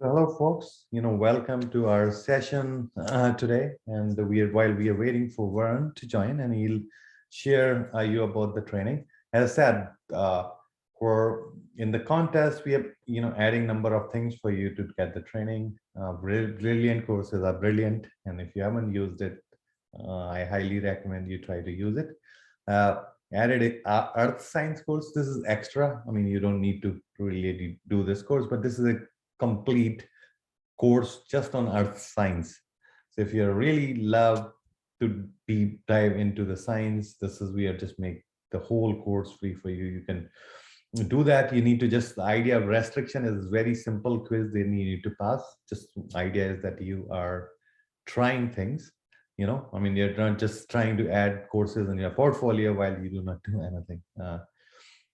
Hello, folks. Welcome to our session today. And while we are waiting for Varun to join, and he'll share you about the training. As I said, for in the contest, we are adding number of things for you to get the training. Brilliant courses are brilliant, and if you haven't used it, I highly recommend you try to use it. Added earth science course. This is extra. I mean, you don't need to really do this course, but this is a complete course just on earth science. So if you really love to deep dive into the science, this is we are just make the whole course free for you. You can do that. You need to just, the idea of restriction is very simple quiz they need to pass. Just idea is that you are trying things. I mean, you're not just trying to add courses in your portfolio while you do not do anything.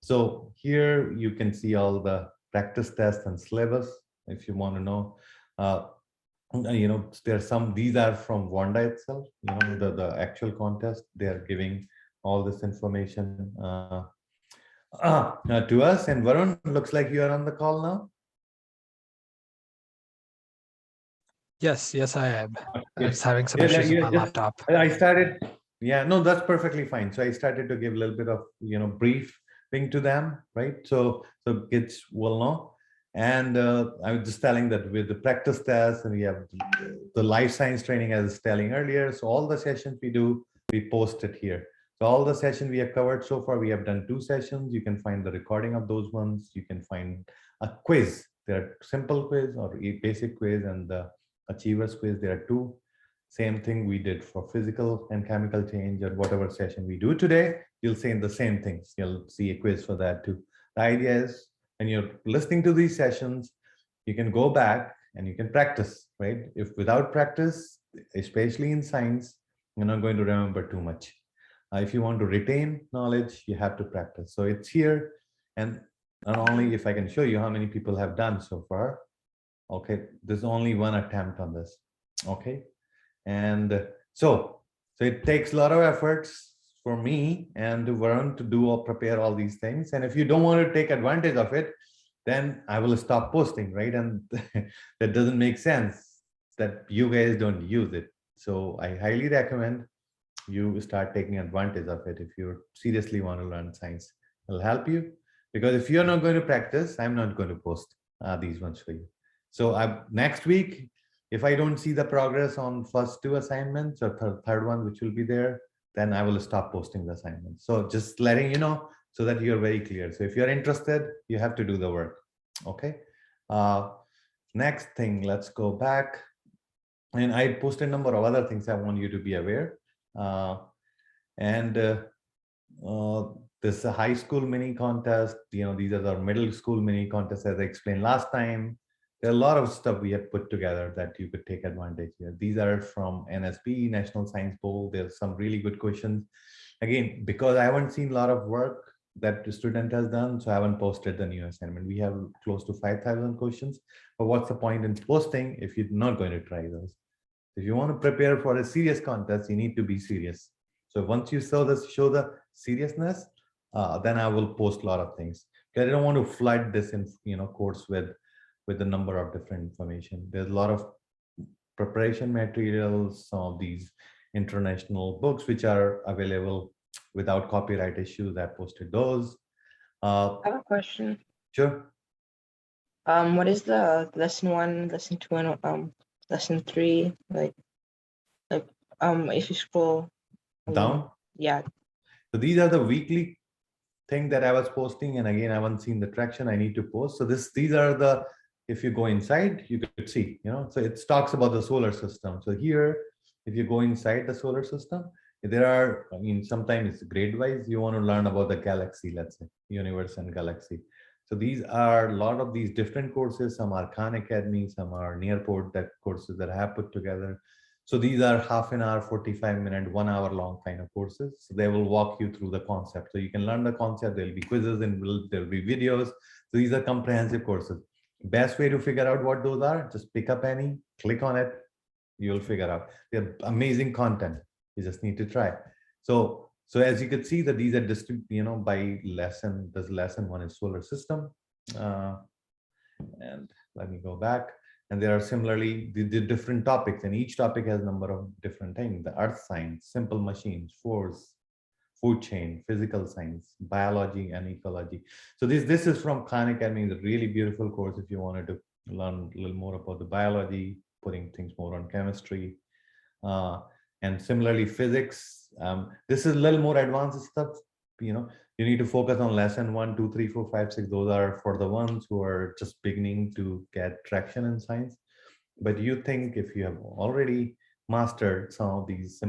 So here you can see all the practice tests and syllabus if you want to know. There's some, these are from Vanda itself, the actual contest. They are giving all this information to us. And Varun, looks like you are on the call now. Yes, I am. Okay. It's having some issues with my laptop. I started, yeah, no, that's perfectly fine. So I started to give a little bit of, briefing to them, right? So kids will know. And I was just telling that with the practice tests, and we have the life science training, as I was telling earlier. So all the sessions we do, we post it here. So all the sessions we have covered so far, we have done 2 sessions. You can find the recording of those ones. You can find a quiz. There are simple quiz or a basic quiz and the achievers quiz. There are 2. Same thing we did for physical and chemical change, or whatever session we do today, you'll see the same things. You'll see a quiz for that too. The idea is, when you're listening to these sessions, you can go back and you can practice, right? If without practice, especially in science, you're not going to remember too much. If you want to retain knowledge, you have to practice. So it's here. And not only, if I can show you how many people have done so far. Okay, there's only 1 attempt on this. Okay. And so it takes a lot of efforts for me and to Varun to do or prepare all these things. And if you don't want to take advantage of it, then I will stop posting, right? And that doesn't make sense that you guys don't use it. So I highly recommend you start taking advantage of it if you seriously want to learn science. It'll help you, because if you're not going to practice, I'm not going to post these ones for you. So next week, if I don't see the progress on first 2 assignments or third one, which will be there, then I will stop posting the assignments. So just letting you know so that you're very clear. So if you're interested, you have to do the work. Okay. Next thing, let's go back. And I posted a number of other things I want you to be aware. This high school mini contest, these are the middle school mini contests, as I explained last time. There are a lot of stuff we have put together that you could take advantage here. These are from NSP, National Science Bowl. There's some really good questions. Again, because I haven't seen a lot of work that the student has done, so I haven't posted the new assignment. We have close to 5,000 questions, but what's the point in posting if you're not going to try those? If you want to prepare for a serious contest, you need to be serious. So once you show the seriousness, then I will post a lot of things. Because I don't want to flood this in course with a number of different information. There's a lot of preparation materials, some of these international books which are available without copyright issues. I posted those. I have a question. Sure. What is the lesson 1, lesson 2, and lesson 3? Like if you scroll Down. Yeah. So these are the weekly thing that I was posting, and again, I haven't seen the traction. I need to post. So these are the, if you go inside, you could see, so it talks about the solar system. So here, if you go inside the solar system, there are, sometimes it's grade wise, you want to learn about the galaxy, let's say, universe and galaxy. So these are a lot of these different courses. Some are Khan Academy, some are Nearport, that courses that I have put together. So these are half an hour, 45-minute, 1 hour long kind of courses. So they will walk you through the concept. So you can learn the concept. There'll be quizzes and there'll be videos. So these are comprehensive courses. Best way to figure out what those are, just pick up any, click on it, you'll figure out. They're amazing content. You just need to try. So as you can see that these are distributed, by lesson. This lesson 1 is solar system. And let me go back. And there are similarly the different topics, and each topic has a number of different things: the earth science, simple machines, force, food chain, physical science, biology, and ecology. So this is from Khan Academy, the really beautiful course if you wanted to learn a little more about the biology, putting things more on chemistry. And similarly, physics. This is a little more advanced stuff. You need to focus on lesson 1, 2, 3, 4, 5, 6. Those are for the ones who are just beginning to get traction in science. But you think if you have already mastered some of these,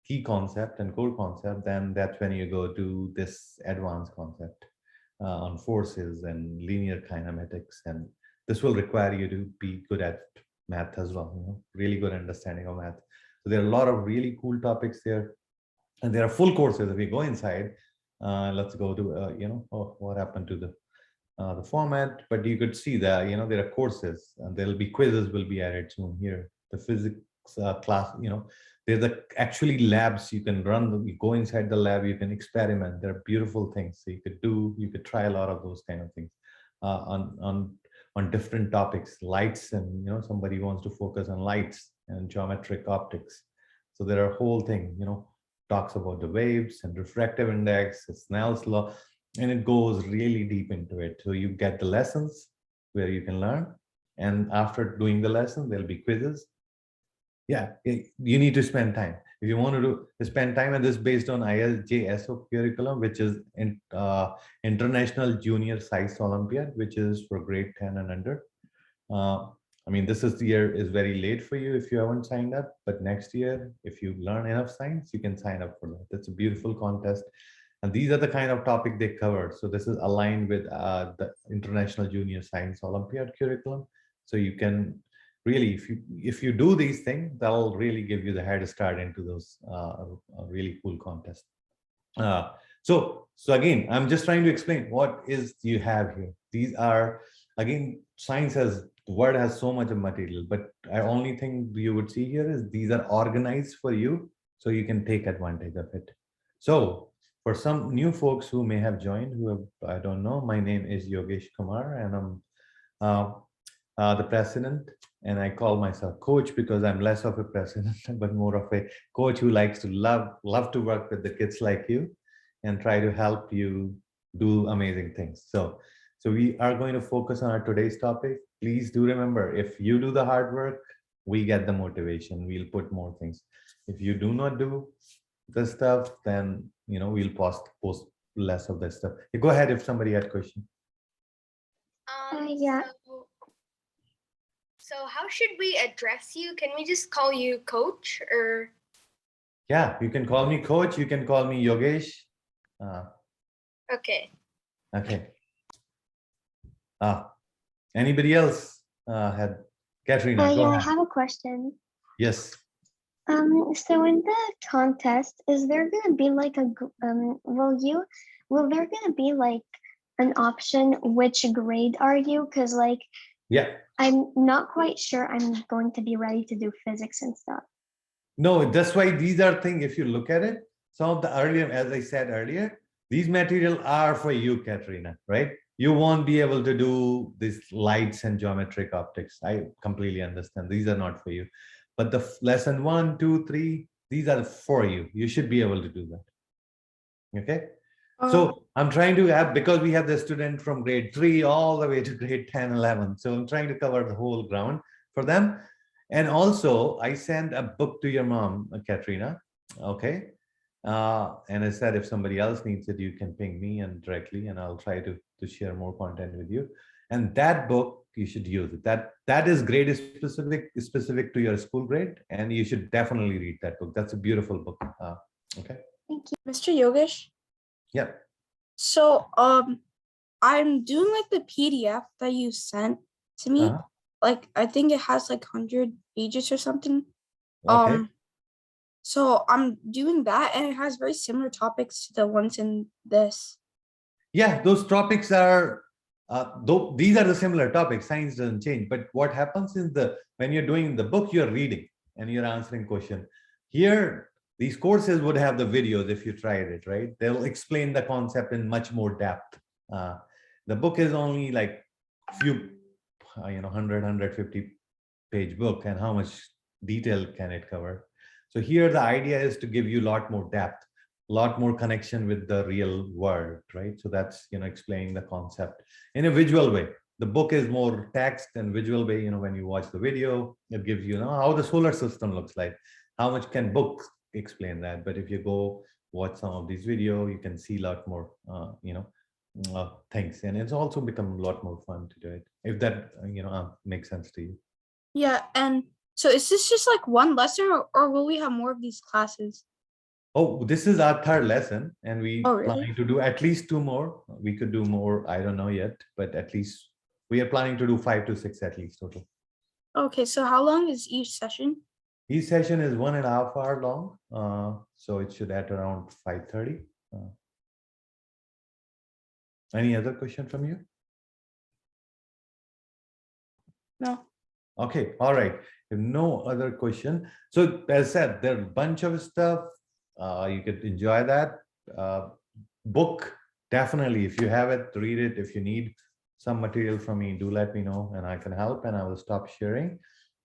key concept and core concept, then that's when you go to this advanced concept on forces and linear kinematics. And this will require you to be good at math as well, really good understanding of math. So there are a lot of really cool topics there. And there are full courses. If we go inside, let's go to, what happened to the format, but you could see that, there are courses and there'll be quizzes will be added soon here. The physics class, there's actually labs you can run. You go inside the lab, you can experiment. There are beautiful things. So you could try a lot of those kind of things on different topics, lights, and, somebody wants to focus on lights and geometric optics. So there are whole thing, talks about the waves and refractive index, Snell's law, and it goes really deep into it. So you get the lessons where you can learn, and after doing the lesson, there'll be quizzes. Yeah, you need to spend time. If you want to spend time, and this is based on ISJSO curriculum, which is International Junior Science Olympiad, which is for grade 10 and under. I mean, this year is very late for you if you haven't signed up, but next year, if you learn enough science, you can sign up for that. That's a beautiful contest. And these are the kind of topic they cover. So this is aligned with the International Junior Science Olympiad curriculum. So you can really, if you do these things, that'll really give you the head start into those really cool contests. So again, I'm just trying to explain what is you have here. These are, again, science has, the word has so much of material, but the only thing you would see here is these are organized for you so you can take advantage of it. So for some new folks who may have joined, who have, I don't know, my name is Yogesh Kumar, and I'm the president, and I call myself coach because I'm less of a president, but more of a coach who likes to love to work with the kids like you and try to help you do amazing things. So we are going to focus on our today's topic. Please do remember, if you do the hard work, we get the motivation. We'll put more things. If you do not do the stuff, then we'll post less of that stuff. Go ahead if somebody had a question. Yeah. So how should we address you? Can we just call you coach or? Yeah, you can call me coach. You can call me Yogesh. Okay. Okay. Anybody else had? Katrina, go yeah, ahead. I have a question. Yes. So in the contest, is there going to be like will there going to be like an option, which grade are you? Because like, yeah, I'm not quite sure I'm going to be ready to do physics and stuff. No, that's why these are things, if you look at it, some of the earlier, as I said earlier, these material are for you, Katrina, right? You won't be able to do these lights and geometric optics. I completely understand. These are not for you. But the lesson 1, 2, 3, these are for you. You should be able to do that. Okay. So I'm trying to have, because we have the student from grade 3 all the way to grade 10, 11. So I'm trying to cover the whole ground for them. And also I sent a book to your mom, Katrina. Okay. And I said, if somebody else needs it, you can ping me and directly, and I'll try to share more content with you. And that book, you should use it. That is grade specific to your school grade, and you should definitely read that book. That's a beautiful book. Okay. Thank you. Mr. Yogesh? Yeah. So I'm doing like the PDF that you sent to me. Like I think it has like 100 pages or something. Okay. So I'm doing that, and it has very similar topics to the ones in this. Yeah, those topics are these are the similar topics. Science doesn't change, but what happens is when you're doing the book, you're reading and you're answering questions. Here, these courses would have the videos if you tried it, right? They'll explain the concept in much more depth. The book is only like few 150 page book, and how much detail can it cover? So here the idea is to give you a lot more depth, a lot more connection with the real world, right? So that's, explaining the concept in a visual way. The book is more text and visual way. When you watch the video, it gives you, how the solar system looks like. How much can books explain that? But if you go watch some of these video, you can see a lot more, things, and it's also become a lot more fun to do it. If that, makes sense to you. Yeah, and so is this just like one lesson, or will we have more of these classes? Oh, this is our third lesson, and we Oh, really? planning to do at least 2 more. We could do more, I don't know yet, but at least we are planning to do 5 to 6 at least total. Okay, so how long is each session? Each session is 1.5 hours long, so it should at around 5:30. Any other question from you? No. Okay, all right. If no other question, so as I said, there are a bunch of stuff. You could enjoy that. Book, definitely. If you have it, read it. If you need some material from me, do let me know, and I can help, and I will stop sharing.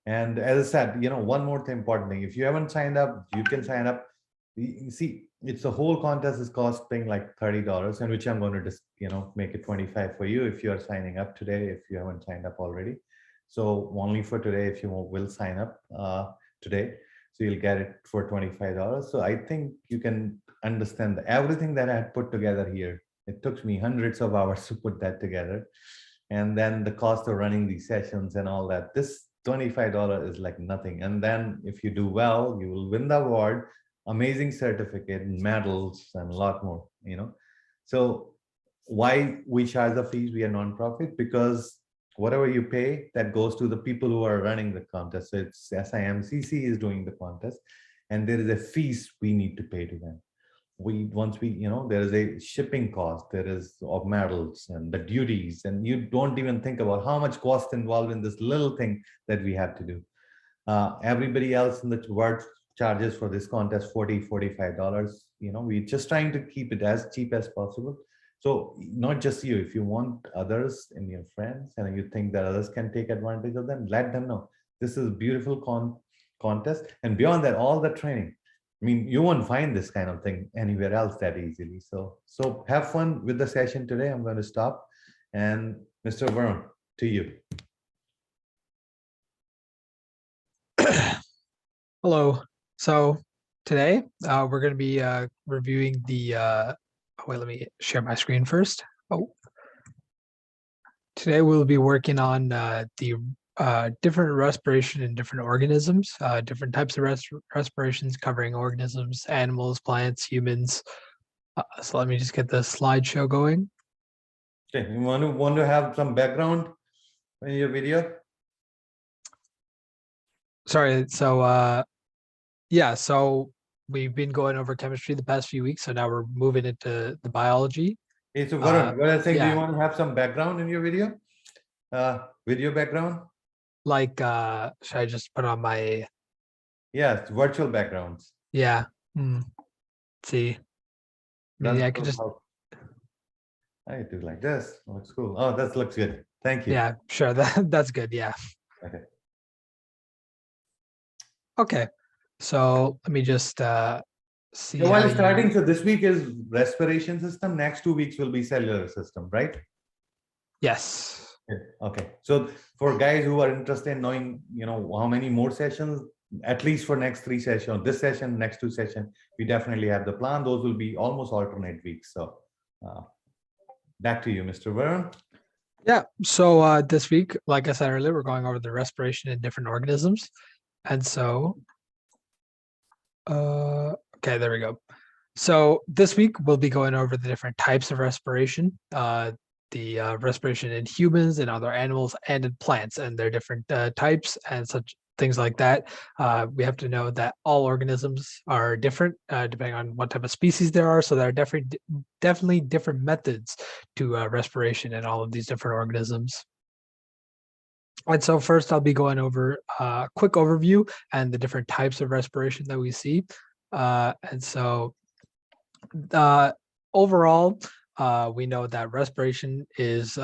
And as I said, one more important thing. If you haven't signed up, you can sign up. You see, it's the whole contest is costing like $30, and which I'm going to just, make it 25 for you if you are signing up today, if you haven't signed up already. So only for today, if you will sign up today, so you'll get it for $25. So I think you can understand everything that I had put together here. It took me hundreds of hours to put that together. And then the cost of running these sessions and all that, this $25 is like nothing. And then if you do well, you will win the award, amazing certificate, medals, and a lot more, So why we charge the fees? We are nonprofit because whatever you pay, that goes to the people who are running the contest. So it's SIMCC is doing the contest, and there is a fees we need to pay to them. Once we, there is a shipping cost, there is of medals and the duties, and you don't even think about how much cost involved in this little thing that we have to do. Everybody else in the world charges for this contest $45. We're just trying to keep it as cheap as possible. So not just you, if you want others and your friends, and you think that others can take advantage of them, let them know. This is a beautiful contest. And beyond that, all the training. I mean, you won't find this kind of thing anywhere else that easily. So have fun with the session today. I'm going to stop. And Mr. Varun, to you. Hello. So today we're going to be reviewing the wait, let me share my screen first. Today we'll be working on the different respiration in different organisms, different types of respirations covering organisms, animals, plants, humans. So let me just get the slideshow going. Okay, you want to have some background in your video? Sorry, so yeah, so we've been going over chemistry the past few weeks, so now we're moving into the biology. Hey, so Varun, what I think, do yeah. you want to have some background in your video? Video background? Like, should I just put on my? Yes, virtual backgrounds. Yeah. Let's see. Maybe I could just. I do like this. Looks cool. Oh, that looks good. Thank you. Yeah, sure. That's good. Yeah. Okay. Okay. So let me just see. So while starting, so this week is respiration system. Next 2 weeks will be cellular system, right? Yes. Okay. So for guys who are interested in knowing, how many more sessions, at least for next 3 sessions, this session, next 2 sessions, we definitely have the plan. Those will be almost alternate weeks. So back to you, Mr. Varun. Yeah. So this week, like I said earlier, we're going over the respiration in different organisms. And so, okay, there we go. So this week we'll be going over the different types of respiration, the respiration in humans and other animals and in plants and their different types and such things like that. We have to know that all organisms are different depending on what type of species there are. So there are definitely different methods to respiration in all of these different organisms. And so first I'll be going over a quick overview and the different types of respiration that we see. And so overall, we know that respiration is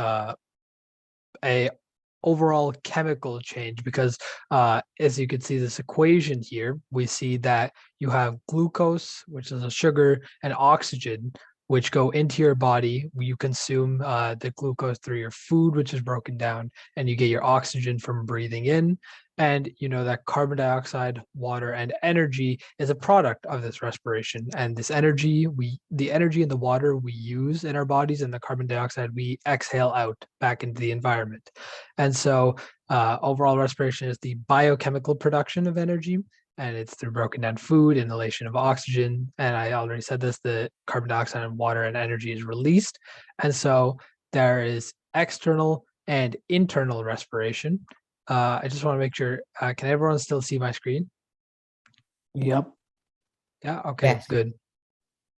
overall chemical change, because as you can see this equation here, we see that you have glucose, which is a sugar, and oxygen, which go into your body. You consume the glucose through your food, which is broken down, and you get your oxygen from breathing in. And you know that carbon dioxide, water, and energy is a product of this respiration. And this energy, the energy in the water we use in our bodies, and the carbon dioxide we exhale out back into the environment. And so overall respiration is the biochemical production of energy, and it's through broken down food, inhalation of oxygen. And I already said this, the carbon dioxide and water and energy is released. And so there is external and internal respiration. I just want to make sure, can everyone still see my screen? Yep. Yeah, okay, Yes. good.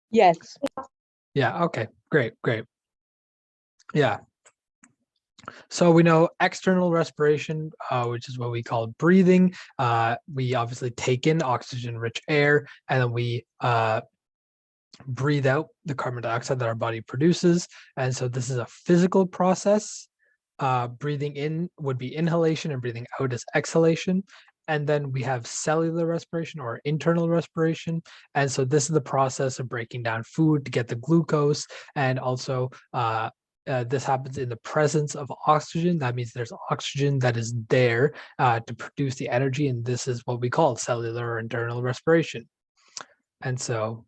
Yes. Yeah, okay, great. Yeah. So we know external respiration, which is what we call breathing. We obviously take in oxygen-rich air, and then we breathe out the carbon dioxide that our body produces. And so this is a physical process. Breathing in would be inhalation, and breathing out is exhalation. And then we have cellular respiration or internal respiration. And so this is the process of breaking down food to get the glucose. And also this happens in the presence of oxygen. That means there's oxygen that is there to produce the energy. And this is what we call cellular or internal respiration. And so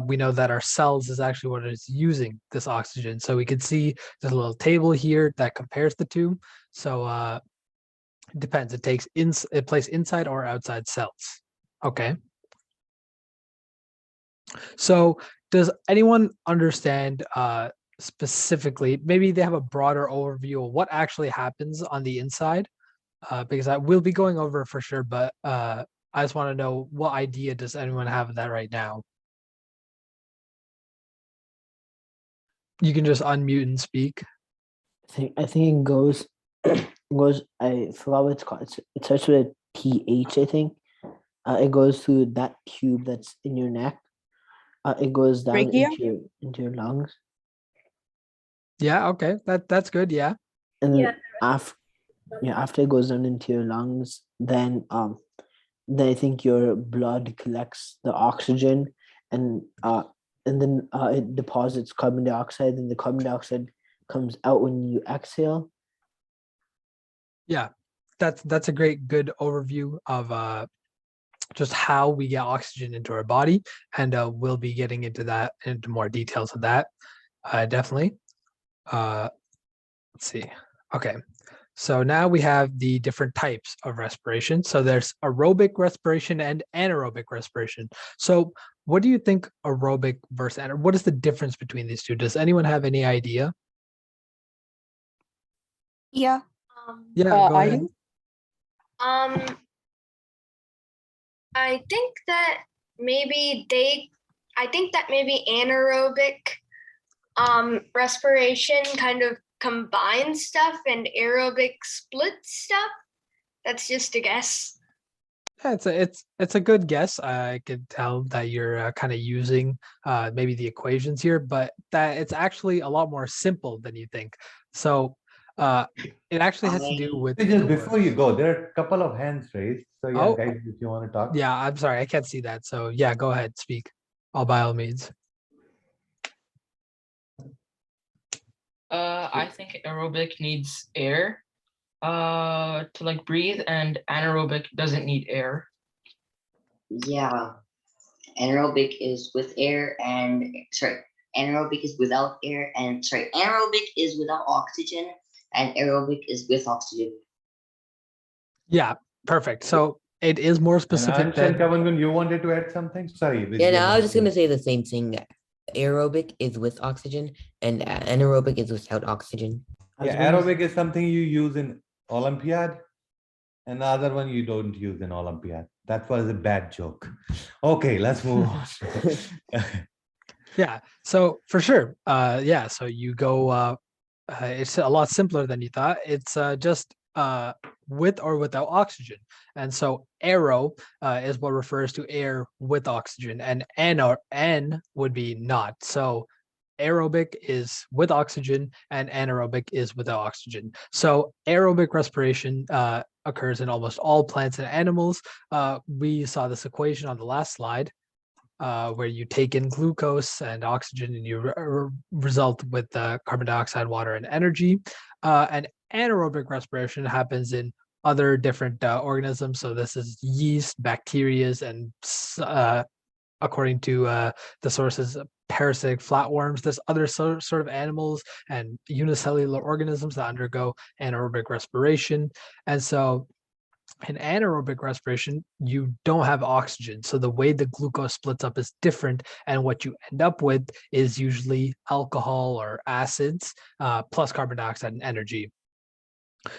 we know that our cells is actually what is using this oxygen. So we can see there's a little table here that compares the two. So it depends. It plays inside or outside cells. Okay. So does anyone understand specifically, maybe they have a broader overview of what actually happens on the inside? Because I will be going over it for sure, but I just want to know, what idea does anyone have of that right now? You can just unmute and speak. I think it goes I forgot what it's called. It starts with a TH, I think. It goes through that tube that's in your neck. It goes down Trachea? into your lungs. Yeah, okay. That's good. Yeah. And then after it goes down into your lungs, then I think your blood collects the oxygen, and then it deposits carbon dioxide, and the carbon dioxide comes out when you exhale. Yeah, that's a good overview of just how we get oxygen into our body, and we'll be getting into more details of that definitely. Let's see. Okay, so now we have the different types of respiration. So there's aerobic respiration and anaerobic respiration. So what do you think aerobic versus anaerobic? What is the difference between these two? Does anyone have any idea? Yeah. Yeah, go I ahead. do. I think that maybe anaerobic respiration kind of combines stuff, and aerobic splits stuff. That's just a guess. Yeah, it's a good guess. I could tell that you're kind of using maybe the equations here, but that it's actually a lot more simple than you think. So it actually has to do with Just before you go, there are a couple of hands raised. So yeah, Oh. guys, if you want to talk. Yeah, I'm sorry, I can't see that. So yeah, go ahead, speak. By all means. I think aerobic needs air to like breathe, and anaerobic doesn't need air. Yeah, anaerobic is with air, and anaerobic is without air, and anaerobic is without oxygen, and aerobic is with oxygen. Yeah, perfect. So it is more specific than Kavangun, you wanted to add something? Sorry. Yeah, no, I was just gonna say the same thing. Aerobic is with oxygen, and anaerobic is without oxygen. Yeah, aerobic is something you use in Olympiad, and the other one you don't use in Olympiad. That was a bad joke. Okay, let's move on. Yeah, so for sure. Yeah, so you go it's a lot simpler than you thought. It's just with or without oxygen. And so aero is what refers to air with oxygen, and N would be not. So aerobic is with oxygen and anaerobic is without oxygen. So aerobic respiration occurs in almost all plants and animals. We saw this equation on the last slide where you take in glucose and oxygen and you result with carbon dioxide, water, and energy. And anaerobic respiration happens in other different organisms. So this is yeast, bacteria, and according to the sources, parasitic flatworms. There's other sort of animals and unicellular organisms that undergo anaerobic respiration. And so in anaerobic respiration, you don't have oxygen. So the way the glucose splits up is different. And what you end up with is usually alcohol or acids plus carbon dioxide and energy.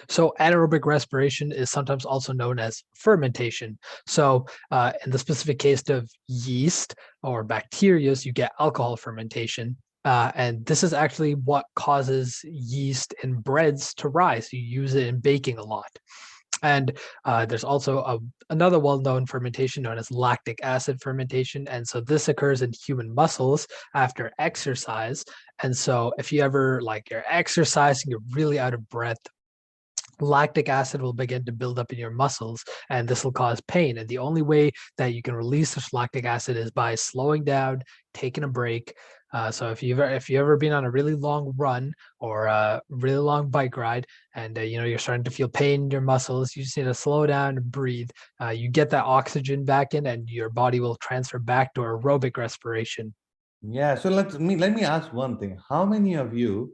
So anaerobic respiration is sometimes also known as fermentation. So in the specific case of yeast or bacteria, you get alcohol fermentation. And this is actually what causes yeast in breads to rise. You use it in baking a lot. And there's also another well-known fermentation known as lactic acid fermentation. And so this occurs in human muscles after exercise. And so if you ever you're exercising, you're really out of breath, lactic acid will begin to build up in your muscles, and this will cause pain. And the only way that you can release this lactic acid is by slowing down, taking a break. So if you've ever been on a really long run or a really long bike ride, and you're starting to feel pain in your muscles, you just need to slow down and breathe. You get that oxygen back in, and your body will transfer back to aerobic respiration. Yeah. So let me ask one thing. How many of you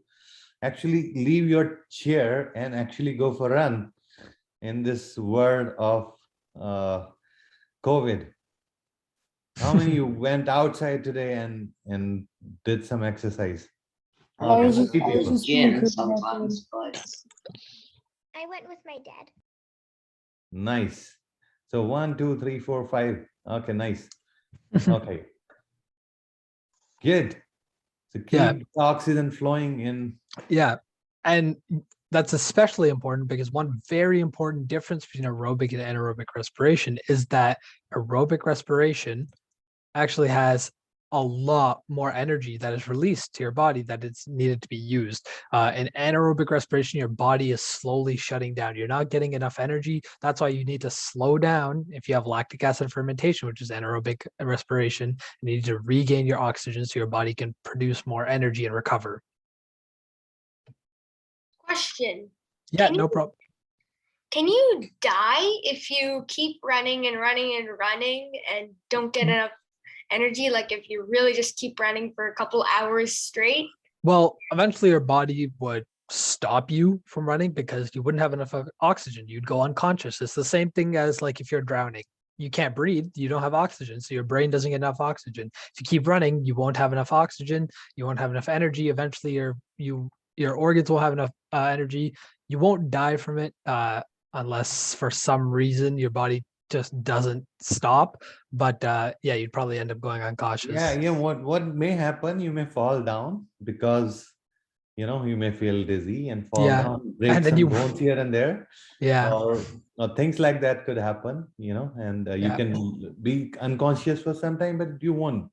actually leave your chair and actually go for a run in this world of COVID? How many you went outside today and did some exercise? Okay, I 50 go to the people. gym sometimes, but I went with my dad. Nice. So 1, 2, 3, 4, 5. Okay, nice. Okay. Good. So keep Yeah. the oxygen flowing in. Yeah. And that's especially important because one very important difference between aerobic and anaerobic respiration is that aerobic respiration actually has a lot more energy that is released to your body that it's needed to be used. In anaerobic respiration, your body is slowly shutting down. You're not getting enough energy. That's why you need to slow down if you have lactic acid fermentation, which is anaerobic respiration. You need to regain your oxygen so your body can produce more energy and recover. Question. Yeah, Can no you- problem. Can you die if you keep running and running and running and don't get enough energy? Like if you really just keep running for a couple hours straight? Well, eventually your body would stop you from running because you wouldn't have enough oxygen. You'd go unconscious. It's the same thing as like if you're drowning. You can't breathe, you don't have oxygen, so your brain doesn't get enough oxygen. If you keep running, you won't have enough oxygen, you won't have enough energy. Eventually your organs will have enough energy. You won't die from it unless for some reason your body just doesn't stop. But yeah, you'd probably end up going unconscious. Yeah. What may happen, you may fall down because you may feel dizzy and fall Yeah. down, break And then some bones here and there. Yeah. Or things like that could happen, and you Yeah. can be unconscious for some time, but you won't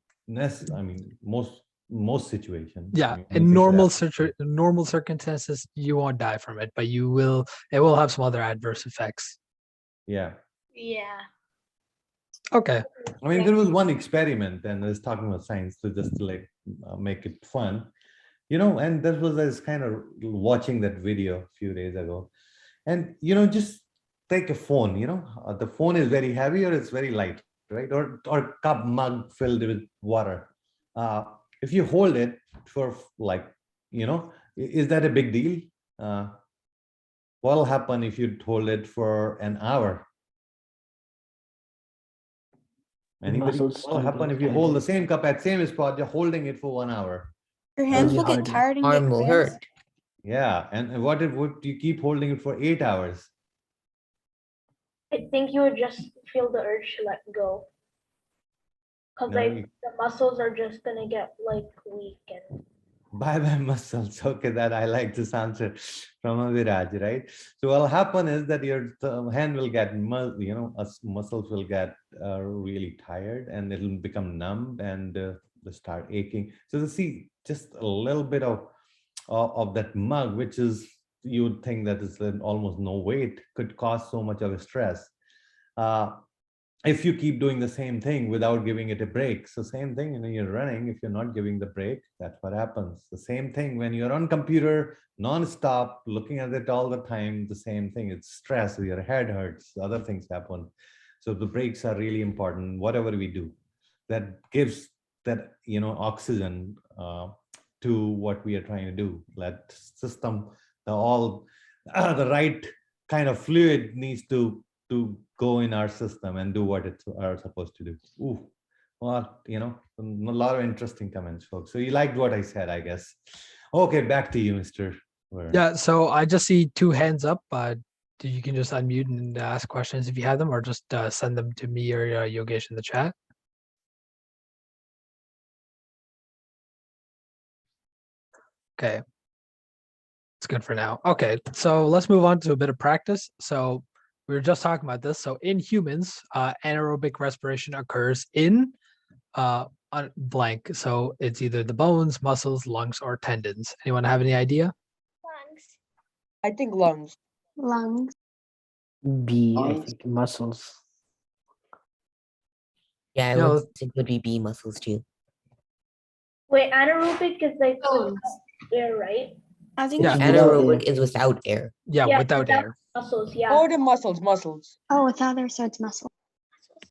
most situations. Yeah, in anything could happen. normal circumstances, you won't die from it, but it will have some other adverse effects. Yeah. Yeah. Okay. I mean, there was one experiment, and I was talking about science to just make it fun, and I was kind of watching that video a few days ago, and just take a phone. The phone is very heavy or it's very light, right? Or cup mug filled with water. If you hold it for is that a big deal? What'll happen if you hold it for an hour? Anybody? muscles What'll start happen getting if you hold the tired. same cup at same spot? You're holding it for 1 hour. Your hands be will get harder. tired and get Arm will cramps. hurt. Yeah, and what if would you keep holding it for 8 hours? I think you would just feel the urge to let go. Because No, the muscles are just gonna get weak and bye muscles. Okay, that I like this answer from Aviraj, right? So what'll happen is that your hand will get muscles will get really tired and it'll become numb, and they start aching. So to see just a little bit of that mug, which is, you would think that is almost no weight, could cause so much of a stress. If you keep doing the same thing without giving it a break. So same thing, you're running, if you're not giving the break, that's what happens. The same thing when you're on computer non-stop looking at it all the time, the same thing, it's stress, your head hurts, other things happen. So the breaks are really important, whatever we do, that gives that oxygen to what we are trying to do. That system, the right kind of fluid needs to go in our system and do what it's are supposed to do. Ooh, well, a lot of interesting comments, folks. So you liked what I said, I guess. Okay, back to you, Mr. Warren. Yeah, so I just see 2 hands up. You can just unmute and ask questions if you have them, or just send them to me or Yogesh in the chat. Okay, it's good for now. Okay, so let's move on to a bit of practice. So we were just talking about this. So in humans, anaerobic respiration occurs in blank. So it's either the bones, muscles, lungs, or tendons. Anyone have any idea? Lungs. I think lungs. Lungs. B, I think muscles. Yeah, I No. would think it would be B, muscles too. Wait, anaerobic is like Bones. air, right? I think Yeah. it's Anaerobic is without air. Yeah, without air. Muscles, yeah. Or the muscles. Oh, without air, so it's muscle.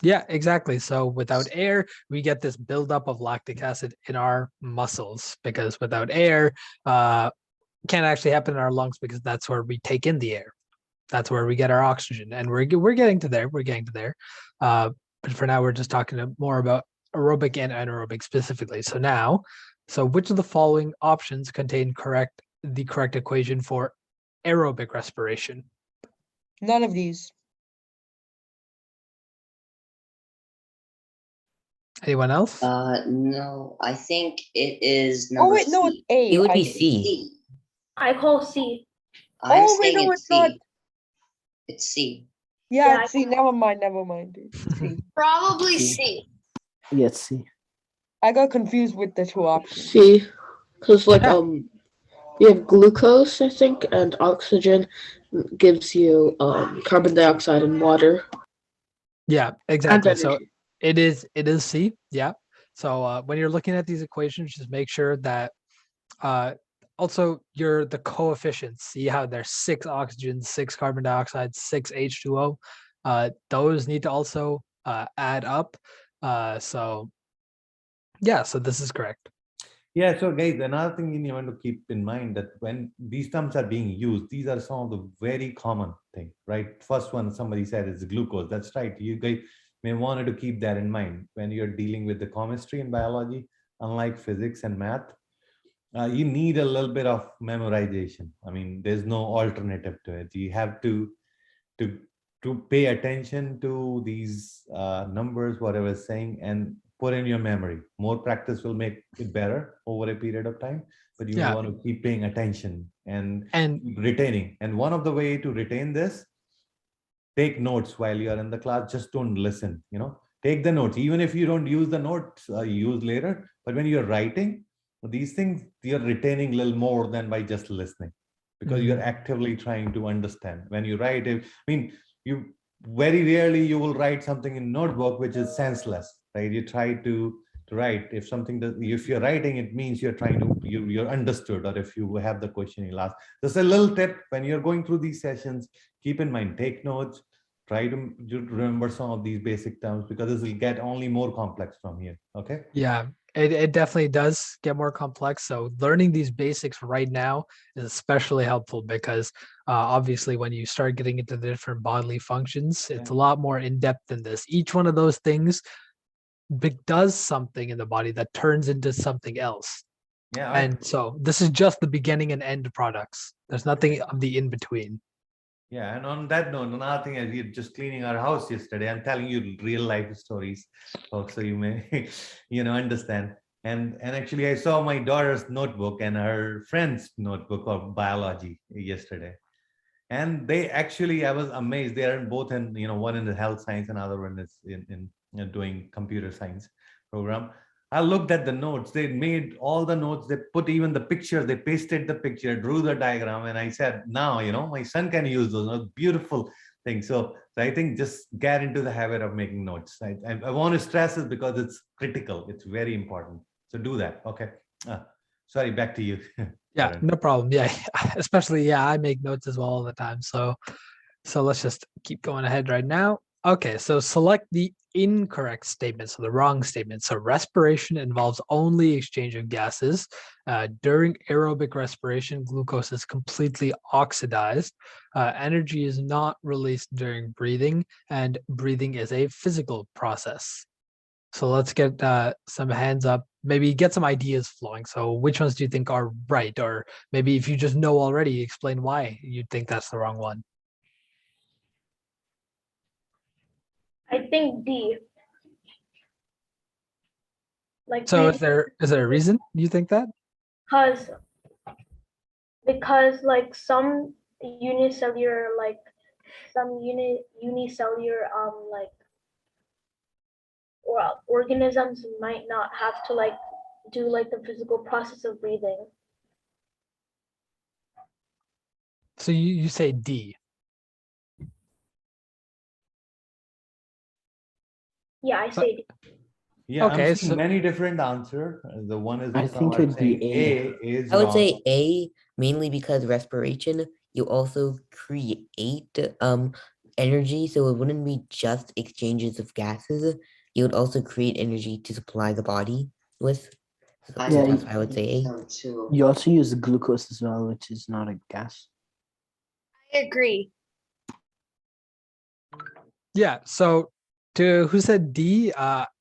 Yeah, exactly. So without air, we get this buildup of lactic acid in our muscles, because without air, can't actually happen in our lungs, because that's where we take in the air. That's where we get our oxygen, and we're getting to there. We're getting to there. But for now, we're just talking more about aerobic and anaerobic specifically. So which of the following options contain the correct equation for aerobic respiration? None of these. Anyone else? No, I think it is number Oh wait, no, C. it's A. It would be think. C. I call C. I'm Oh wait, saying no, it's it's not. C. It's C. Yeah, Yeah, it's C. Never mind. It's C. Probably C. C. Yes, C. I got confused with the 2 options. C, because you have glucose, I think, and oxygen gives you carbon dioxide and water. Yeah, exactly. And So energy. it is C. Yeah. So when you're looking at these equations, just make sure that also the coefficients. See how there's 6 oxygen, 6 carbon dioxide, 6 H2O. Those need to also add up. So this is correct. Yeah, so guys, another thing you want to keep in mind that when these terms are being used, these are some of the very common things, right? First one, somebody said is glucose. That's right. You guys may want to keep that in mind when you're dealing with the chemistry and biology. Unlike physics and math, you need a little bit of memorization. I mean, there's no alternative to it. You have to pay attention to these numbers, whatever it's saying, and put in your memory. More practice will make it better over a period of time, but you want to keep paying attention and retaining. And one of the way to retain this, take notes while you are in the class. Just don't listen, take the notes. Even if you don't use the notes, use later, but when you're writing these things, you're retaining a little more than by just listening, because you're actively trying to understand. When you write, you very rarely you will write something in notebook which is senseless, right? You try to write if you're writing, it means you're trying to you're understood, or if you have the question you'll ask. Just a little tip: when you're going through these sessions, keep in mind, take notes, try to remember some of these basic terms, because this will get only more complex from here. Okay. Yeah, it definitely does get more complex. So learning these basics right now is especially helpful, because obviously when you start getting into the different bodily functions, it's a lot more in depth than this. Each one of those things does something in the body that turns into something else. Yeah. And so this is just the beginning and end products. There's nothing of the in between. Yeah, and on that note, another thing is, we're just cleaning our house yesterday. I'm telling you real life stories, folks, so you may, understand. And actually, I saw my daughter's notebook and her friend's notebook of biology yesterday, and I was amazed. They are both in, one in the health science and other one is in doing computer science program. I looked at the notes. They made all the notes. They put even the picture. They pasted the picture, drew the diagram, and I said, "Now, my son can use those beautiful things." So I think just get into the habit of making notes. I want to stress this because it's critical. It's very important. So do that. Okay. Sorry, back to you. Yeah, Karan. no problem. Yeah, especially I make notes as well all the time. So let's just keep going ahead right now. Okay, so select the incorrect statement, so the wrong statement. So respiration involves only exchange of gases. During aerobic respiration, glucose is completely oxidized. Energy is not released during breathing, and breathing is a physical process. So let's get some hands up, maybe get some ideas flowing. So which ones do you think are right? Or maybe if you just know already, explain why you think that's the wrong one. I think D. Like So is there a reason you think that? because like some unicellular like organisms might not have to like do like the physical process of breathing. So you say D. Yeah, I say D. Yeah, Okay, I'm seeing so many different answer. The one is I think it'd be saying A. is I would wrong. say A, mainly because respiration, you also create energy, so it wouldn't be just exchanges of gases. You would also create energy to supply the body with. So I Yeah, that's why I would say A. so too. you also use glucose as well, which is not a gas. I agree. yeah, so to who said D,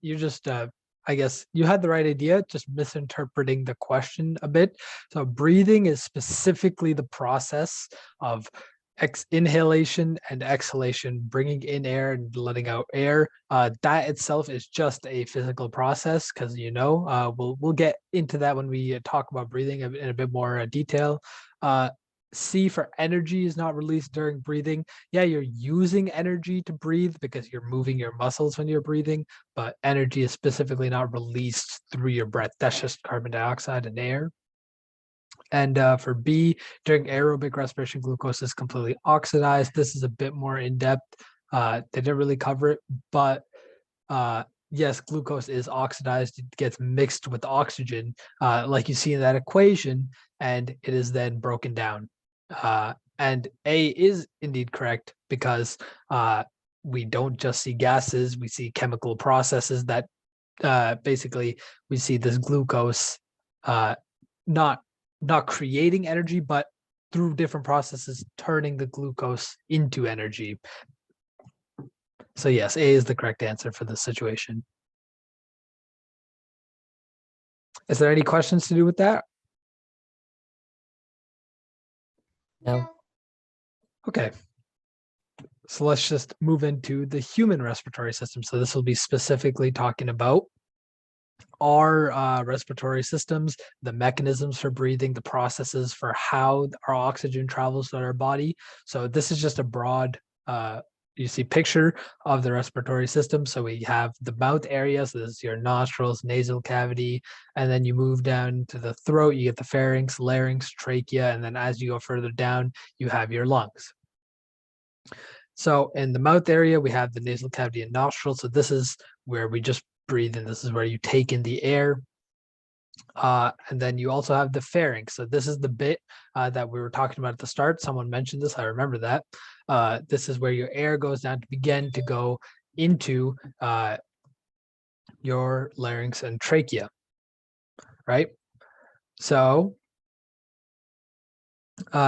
you just I guess you had the right idea, just misinterpreting the question a bit. So breathing is specifically the process of inhalation and exhalation, bringing in air and letting out air. That itself is just a physical process because we'll get into that when we talk about breathing in a bit more detail. C for energy is not released during breathing. Yeah, you're using energy to breathe because you're moving your muscles when you're breathing, but energy is specifically not released through your breath. That's just carbon dioxide and air. And for B, during aerobic respiration, glucose is completely oxidized. This is a bit more in depth. They didn't really cover it, but yes, glucose is oxidized. It gets mixed with oxygen, like you see in that equation, and it is then broken down. And A is indeed correct because we don't just see gases, we see chemical processes that basically we see this glucose not creating energy, but through different processes turning the glucose into energy. So yes, A is the correct answer for this situation. Is there any questions to do with that? No. Okay. So let's just move into the human respiratory system. So this will be specifically talking about our respiratory systems, the mechanisms for breathing, the processes for how our oxygen travels to our body. So this is just a broad, you see picture of the respiratory system. So we have the mouth area, so this is your nostrils, nasal cavity, and then you move down to the throat, you get the pharynx, larynx, trachea, and then as you go further down, you have your lungs. So in the mouth area, we have the nasal cavity and nostrils. So this is where we just breathe in. This is where you take in the air. And then you also have the pharynx. So this is the bit that we were talking about at the start. Someone mentioned this. I remember that. This is where your air goes down to begin to go into your larynx and trachea, right? So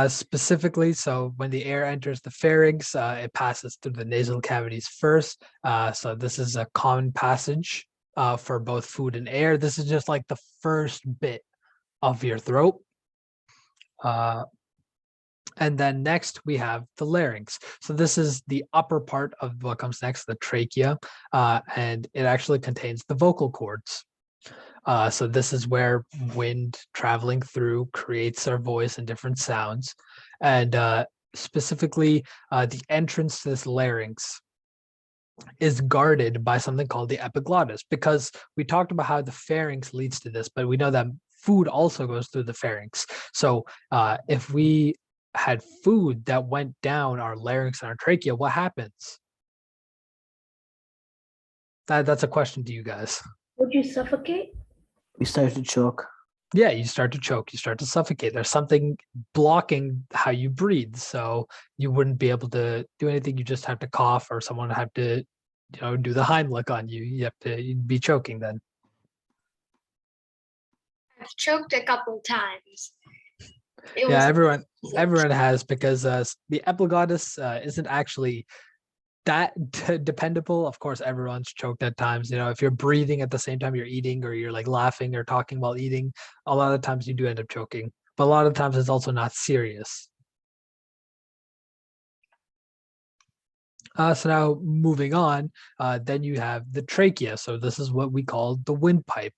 specifically, so when the air enters the pharynx, it passes through the nasal cavities first. So this is a common passage for both food and air. This is just like the first bit of your throat. And then next we have the larynx. So this is the upper part of what comes next, the trachea, and it actually contains the vocal cords. So this is where wind traveling through creates our voice and different sounds. And specifically the entrance to this larynx is guarded by something called the epiglottis, because we talked about how the pharynx leads to this, but we know that food also goes through the pharynx. So if we had food that went down our larynx and our trachea, what happens? That's a question to you guys. Would you suffocate? We start to choke. Yeah, you start to choke, you start to suffocate. There's something blocking how you breathe. So you wouldn't be able to do anything. You just have to cough, or someone have to, do the Heimlich on you. You'd be choking then. I've choked a couple times. It Yeah, was everyone has, because the epiglottis isn't actually that dependable. Of course, everyone's choked at times. If you're breathing at the same time you're eating, or you're like laughing or talking while eating, a lot of times you do end up choking. But a lot of times it's also not serious. So now moving on, then you have the trachea. So this is what we call the windpipe.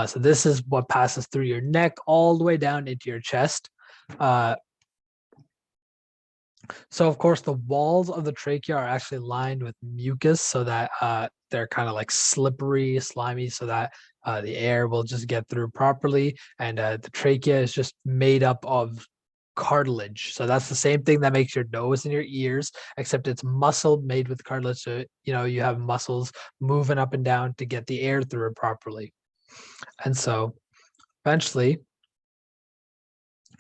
So this is what passes through your neck all the way down into your chest. So of course, the walls of the trachea are actually lined with mucus, so that they're kind of like slippery, slimy, so that the air will just get through properly. And the trachea is just made up of cartilage. So that's the same thing that makes your nose and your ears, except it's muscle made with cartilage. So, you have muscles moving up and down to get the air through it properly. And so eventually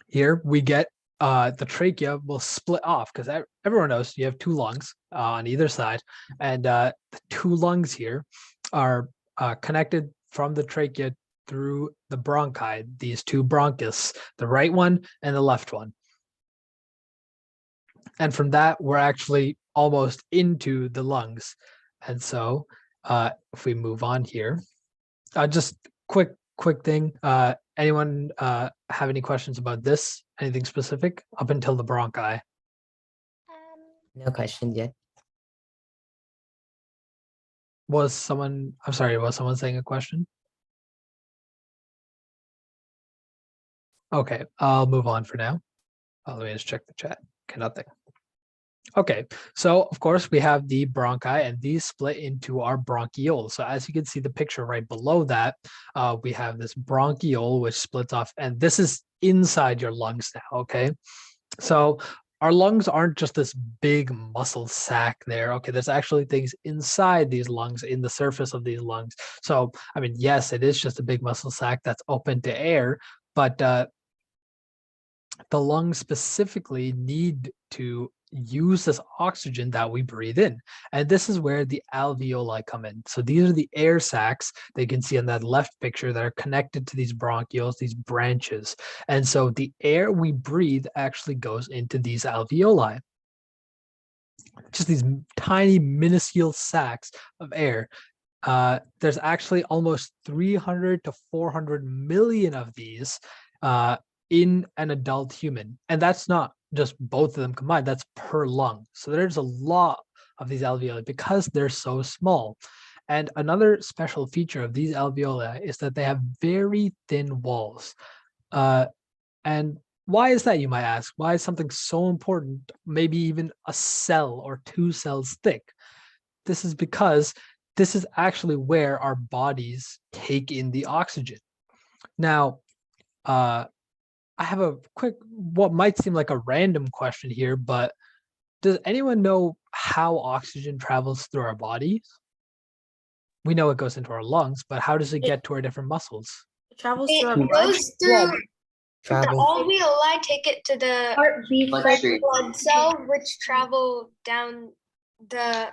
here we get the trachea will split off, because everyone knows you have two lungs on either side, and the two lungs here are connected from the trachea through the bronchi, these two bronchus, the right one and the left one. And from that, we're actually almost into the lungs. And so if we move on here, just quick thing. Anyone have any questions about this? Anything specific up until the bronchi? No questions yet. Was someone saying a question? Okay, I'll move on for now. Let me just check the chat. Okay, nothing. Okay, so of course we have the bronchi, and these split into our bronchioles. So as you can see the picture right below that, we have this bronchiole which splits off, and this is inside your lungs now, okay? So our lungs aren't just this big muscle sac there, okay? There's actually things inside these lungs, in the surface of these lungs. So, I mean, yes, it is just a big muscle sac that's open to air, but the lungs specifically need to use this oxygen that we breathe in. And this is where the alveoli come in. So these are the air sacs that you can see on that left picture that are connected to these bronchioles, these branches. And so the air we breathe actually goes into these alveoli. Just these tiny minuscule sacs of air. There's actually almost 300 to 400 million of these in an adult human. And that's not just both of them combined, that's per lung. So there's a lot of these alveoli because they're so small. And another special feature of these alveoli is that they have very thin walls. And why is that, you might ask? Why is something so important, maybe even a cell or 2 cells thick? This is because this is actually where our bodies take in the oxygen. Now, I have a quick, what might seem like a random question here, but does anyone know how oxygen travels through our bodies? We know it goes into our lungs, but how does it get to our different muscles? It travels It through our blood. goes through the Travel. alveoli, take it to the Heartbeat Bloodstream. blood cell, which travel down the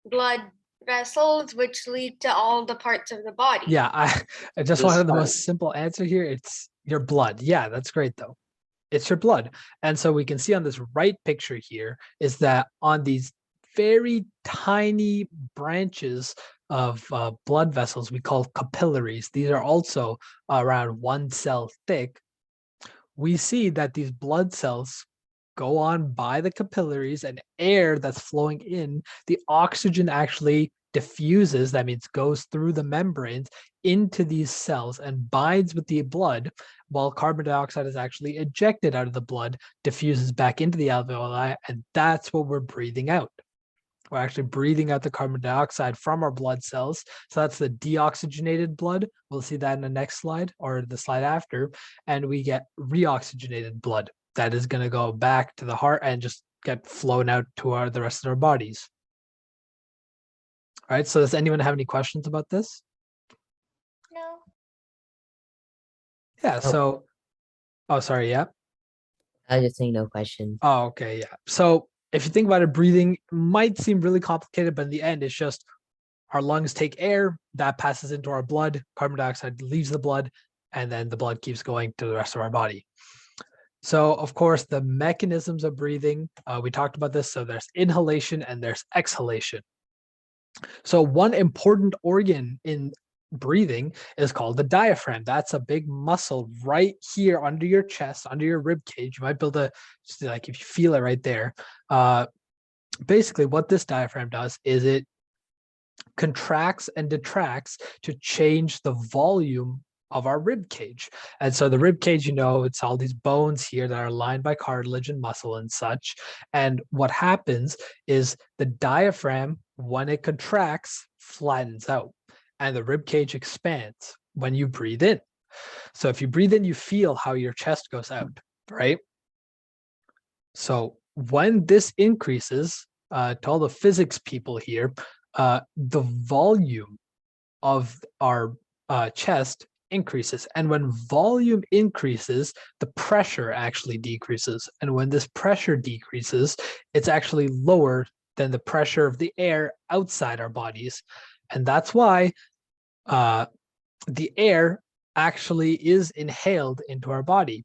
blood vessels, which lead to all the parts of the body. Yeah, I just This wanted the part. most simple answer here. It's your blood. Yeah, that's great though. It's your blood. And so we can see on this right picture here is that on these very tiny branches of blood vessels we call capillaries, these are also around 1 cell thick. We see that these blood cells go on by the capillaries, and air that's flowing in, the oxygen actually diffuses, that means goes through the membranes into these cells and binds with the blood, while carbon dioxide is actually ejected out of the blood, diffuses back into the alveoli, and that's what we're breathing out. We're actually breathing out the carbon dioxide from our blood cells. So that's the deoxygenated blood. We'll see that in the next slide or the slide after. And we get reoxygenated blood that is going to go back to the heart and just get flown out to the rest of our bodies. All right. So does anyone have any questions about this? No. Yeah. So, oh, sorry. Yeah. I was just saying no question. Oh, okay. Yeah. So if you think about it, breathing might seem really complicated, but in the end, it's just our lungs take air that passes into our blood, carbon dioxide leaves the blood, and then the blood keeps going to the rest of our body. So, of course, the mechanisms of breathing, we talked about this. So there's inhalation and there's exhalation. So one important organ in breathing is called the diaphragm. That's a big muscle right here under your chest, under your rib cage. You might be able to, just like if you feel it right there. Basically, what this diaphragm does is it contracts and detracts to change the volume of our rib cage. And so the rib cage, it's all these bones here that are lined by cartilage and muscle and such. And what happens is the diaphragm, when it contracts, flattens out and the rib cage expands when you breathe in. So if you breathe in, you feel how your chest goes out, right? So when this increases, to all the physics people here, the volume of our chest increases. And when volume increases, the pressure actually decreases. And when this pressure decreases, it's actually lower than the pressure of the air outside our bodies. And that's why the air actually is inhaled into our body.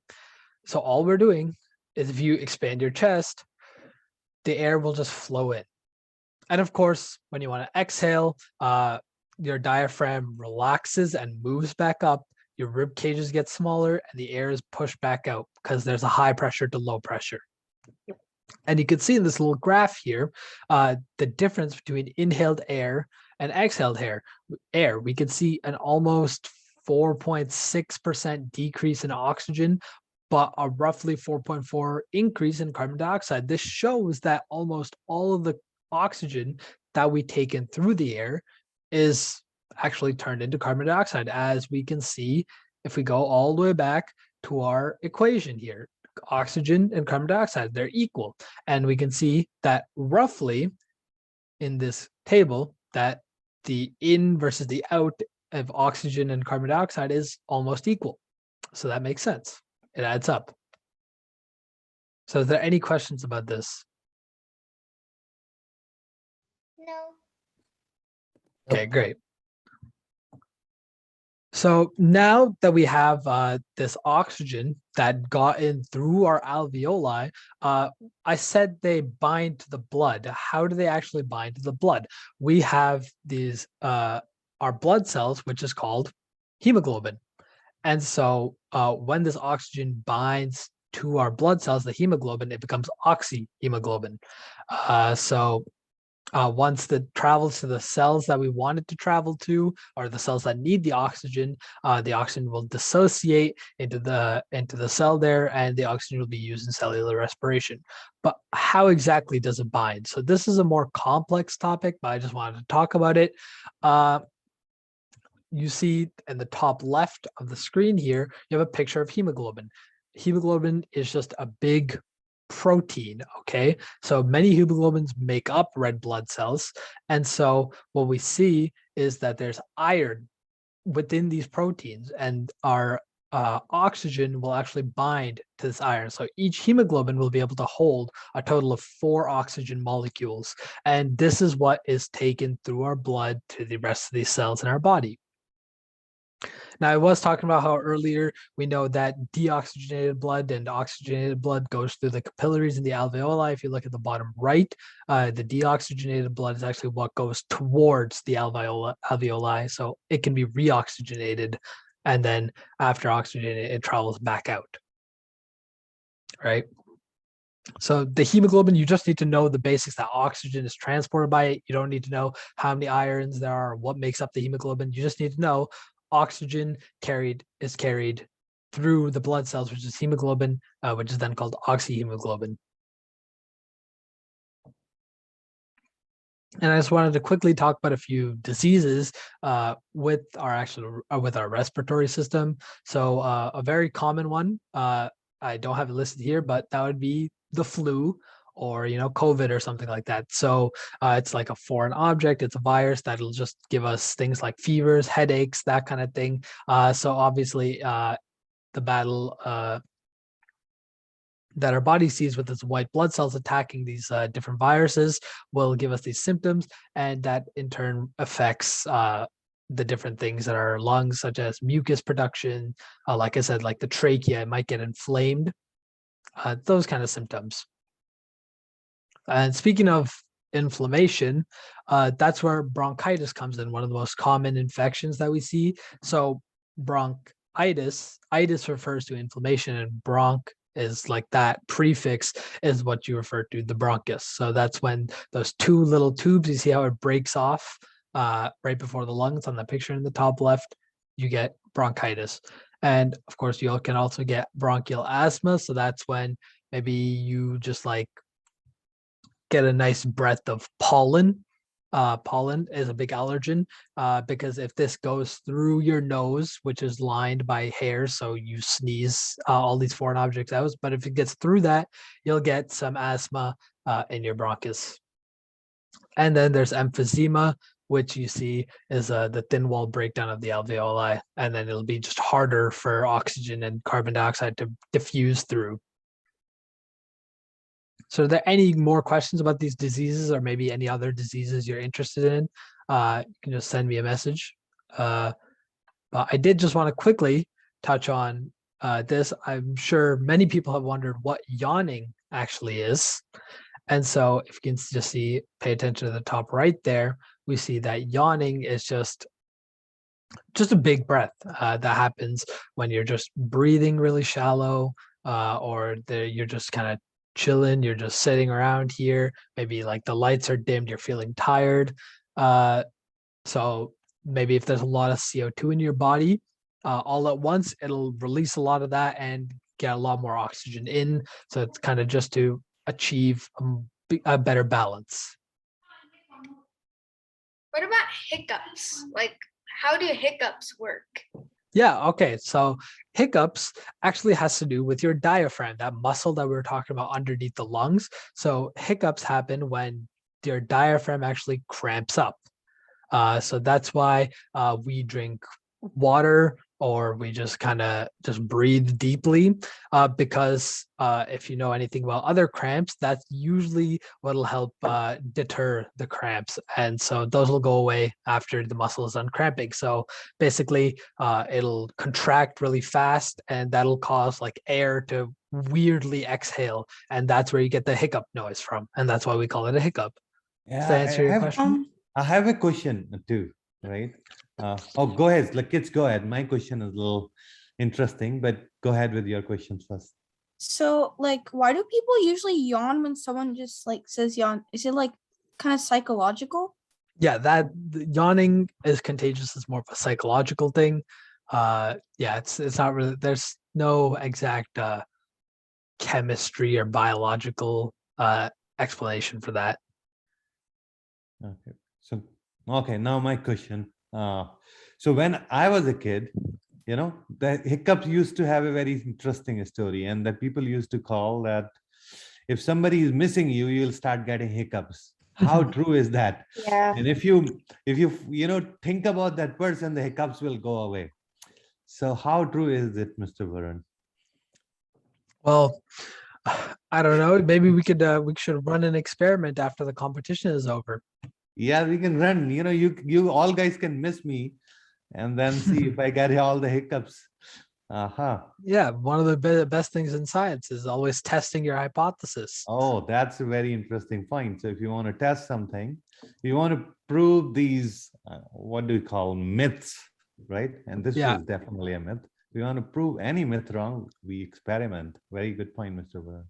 So all we're doing is if you expand your chest, the air will just flow in. And of course, when you want to exhale, your diaphragm relaxes and moves back up, your rib cages get smaller, and the air is pushed back out because there's a high pressure to low pressure. And you can see in this little graph here, the difference between inhaled air and exhaled air. We can see an almost 4.6% decrease in oxygen, but a roughly 4.4 increase in carbon dioxide. This shows that almost all of the oxygen that we take in through the air is actually turned into carbon dioxide, as we can see if we go all the way back to our equation here. Oxygen and carbon dioxide, they're equal. And we can see that roughly in this table that the in versus the out of oxygen and carbon dioxide is almost equal. So that makes sense. It adds up. So is there any questions about this? No. Okay, great. So now that we have this oxygen that got in through our alveoli, I said they bind to the blood. How do they actually bind to the blood? We have these, our blood cells, which is called hemoglobin. And so when this oxygen binds to our blood cells, the hemoglobin, it becomes oxyhemoglobin. Once it travels to the cells that we want it to travel to, or the cells that need the oxygen will dissociate into the cell there, and the oxygen will be used in cellular respiration. But how exactly does it bind? So this is a more complex topic, but I just wanted to talk about it. You see in the top left of the screen here, you have a picture of hemoglobin. Hemoglobin is just a big protein, okay? So many hemoglobins make up red blood cells. And so what we see is that there's iron within these proteins, and our oxygen will actually bind to this iron. So each hemoglobin will be able to hold a total of 4 oxygen molecules. And this is what is taken through our blood to the rest of these cells in our body. Now, I was talking about how earlier we know that deoxygenated blood and oxygenated blood goes through the capillaries and the alveoli. If you look at the bottom right, the deoxygenated blood is actually what goes towards the alveoli. So it can be reoxygenated, and then after oxygenated, it travels back out. Right? So the hemoglobin, you just need to know the basics that oxygen is transported by it. You don't need to know how many irons there are, what makes up the hemoglobin. You just need to know oxygen is carried through the blood cells, which is hemoglobin, which is then called oxyhemoglobin. And I just wanted to quickly talk about a few diseases with our respiratory system. So a very common one, I don't have it listed here, but that would be the flu or COVID or something like that. So it's like a foreign object. It's a virus that'll just give us things like fevers, headaches, that kind of thing. So obviously the battle that our body sees with its white blood cells attacking these different viruses will give us these symptoms, and that in turn affects the different things in our lungs, such as mucus production. Like I said, like the trachea, it might get inflamed, those kind of symptoms. And speaking of inflammation, that's where bronchitis comes in, one of the most common infections that we see. So bronchitis, itis refers to inflammation, and bronch is like that prefix is what you refer to, the bronchus. So that's when those two little tubes, you see how it breaks off right before the lungs on the picture in the top left, you get bronchitis. And of course, you can also get bronchial asthma. So that's when maybe you just like get a nice breath of pollen. Pollen is a big allergen because if this goes through your nose, which is lined by hairs, so you sneeze all these foreign objects out, but if it gets through that, you'll get some asthma in your bronchus. And then there's emphysema, which you see is the thin wall breakdown of the alveoli, and then it'll be just harder for oxygen and carbon dioxide to diffuse through. So are there any more questions about these diseases, or maybe any other diseases you're interested in? You can just send me a message. But I did just want to quickly touch on this. I'm sure many people have wondered what yawning actually is. And so if you can just pay attention to the top right there, we see that yawning is just a big breath that happens when you're just breathing really shallow, or you're just kind of chilling, you're just sitting around here, maybe like the lights are dimmed, you're feeling tired. So maybe if there's a lot of CO2 in your body, all at once, it'll release a lot of that and get a lot more oxygen in. So it's kind of just to achieve a better balance. What about hiccups? Like, how do hiccups work? Yeah, okay. So hiccups actually has to do with your diaphragm, that muscle that we were talking about underneath the lungs. So hiccups happen when your diaphragm actually cramps up. So that's why we drink water, or we just kind of just breathe deeply, because if you know anything about other cramps, that's usually what'll help deter the cramps. And so those will go away after the muscle is uncramping. So basically it'll contract really fast, and that'll cause like air to weirdly exhale. And that's where you get the hiccup noise from. And that's why we call it a hiccup. Does that answer your question? I have a question too, right? Go ahead. Like, kids, go ahead. My question is a little interesting, but go ahead with your questions first. So, like, why do people usually yawn when someone just like says yawn? Is it like kind of psychological? Yeah, yawning is contagious. It's more of a psychological thing. Yeah, it's not really. There's no exact chemistry or biological explanation for that. Okay. So, okay. Now my question. So when I was a kid, the hiccups used to have a very interesting story, and that people used to call that if somebody is missing you, you'll start getting hiccups. How true is that? Yeah. And if you think about that person, the hiccups will go away. So how true is it, Mr. Varun? Well, I don't know. Maybe we should run an experiment after the competition is over. Yeah, we can run. You all guys can miss me, and then see if I get all the hiccups. Yeah, one of the best things in science is always testing your hypothesis. Oh, that's a very interesting point. So if you want to test something, you want to prove these, what do you call myths, right? And this is definitely a myth. If you want to prove any myth wrong, we experiment. Very good point, Mr. Varun.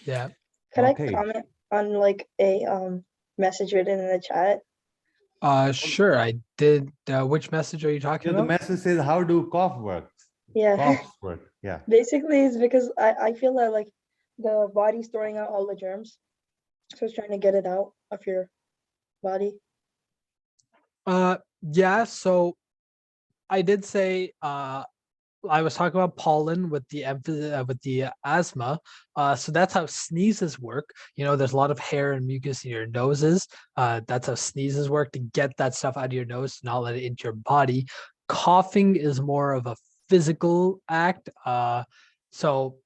Yeah. Can I comment on like a message written in the chat? Sure, I did. Which message are you talking about? The message says, how do cough work? Yeah. Coughs work. Yeah. Basically, it's because I feel that like the body's throwing out all the germs, so it's trying to get it out of your body? Yeah, so I did say I was talking about pollen with the emphasis with the asthma. So that's how sneezes work. You know, there's a lot of hair and mucus in your noses. That's how sneezes work to get that stuff out of your nose, to not let it into your body. Coughing is more of a physical act. So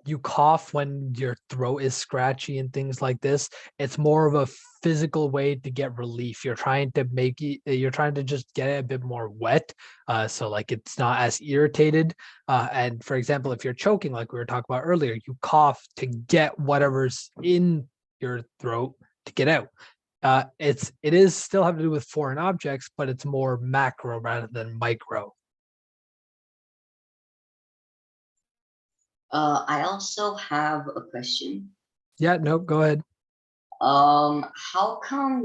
you cough when your throat is scratchy and things like this. It's more of a physical way to get relief. You're trying to make it, you're trying to just get it a bit more wet. So like it's not as irritated. And for example, if you're choking, like we were talking about earlier, you cough to get whatever's in your throat to get out. It is still have to do with foreign objects, but it's more macro rather than micro. I also have a question. Yeah, no, go ahead. How come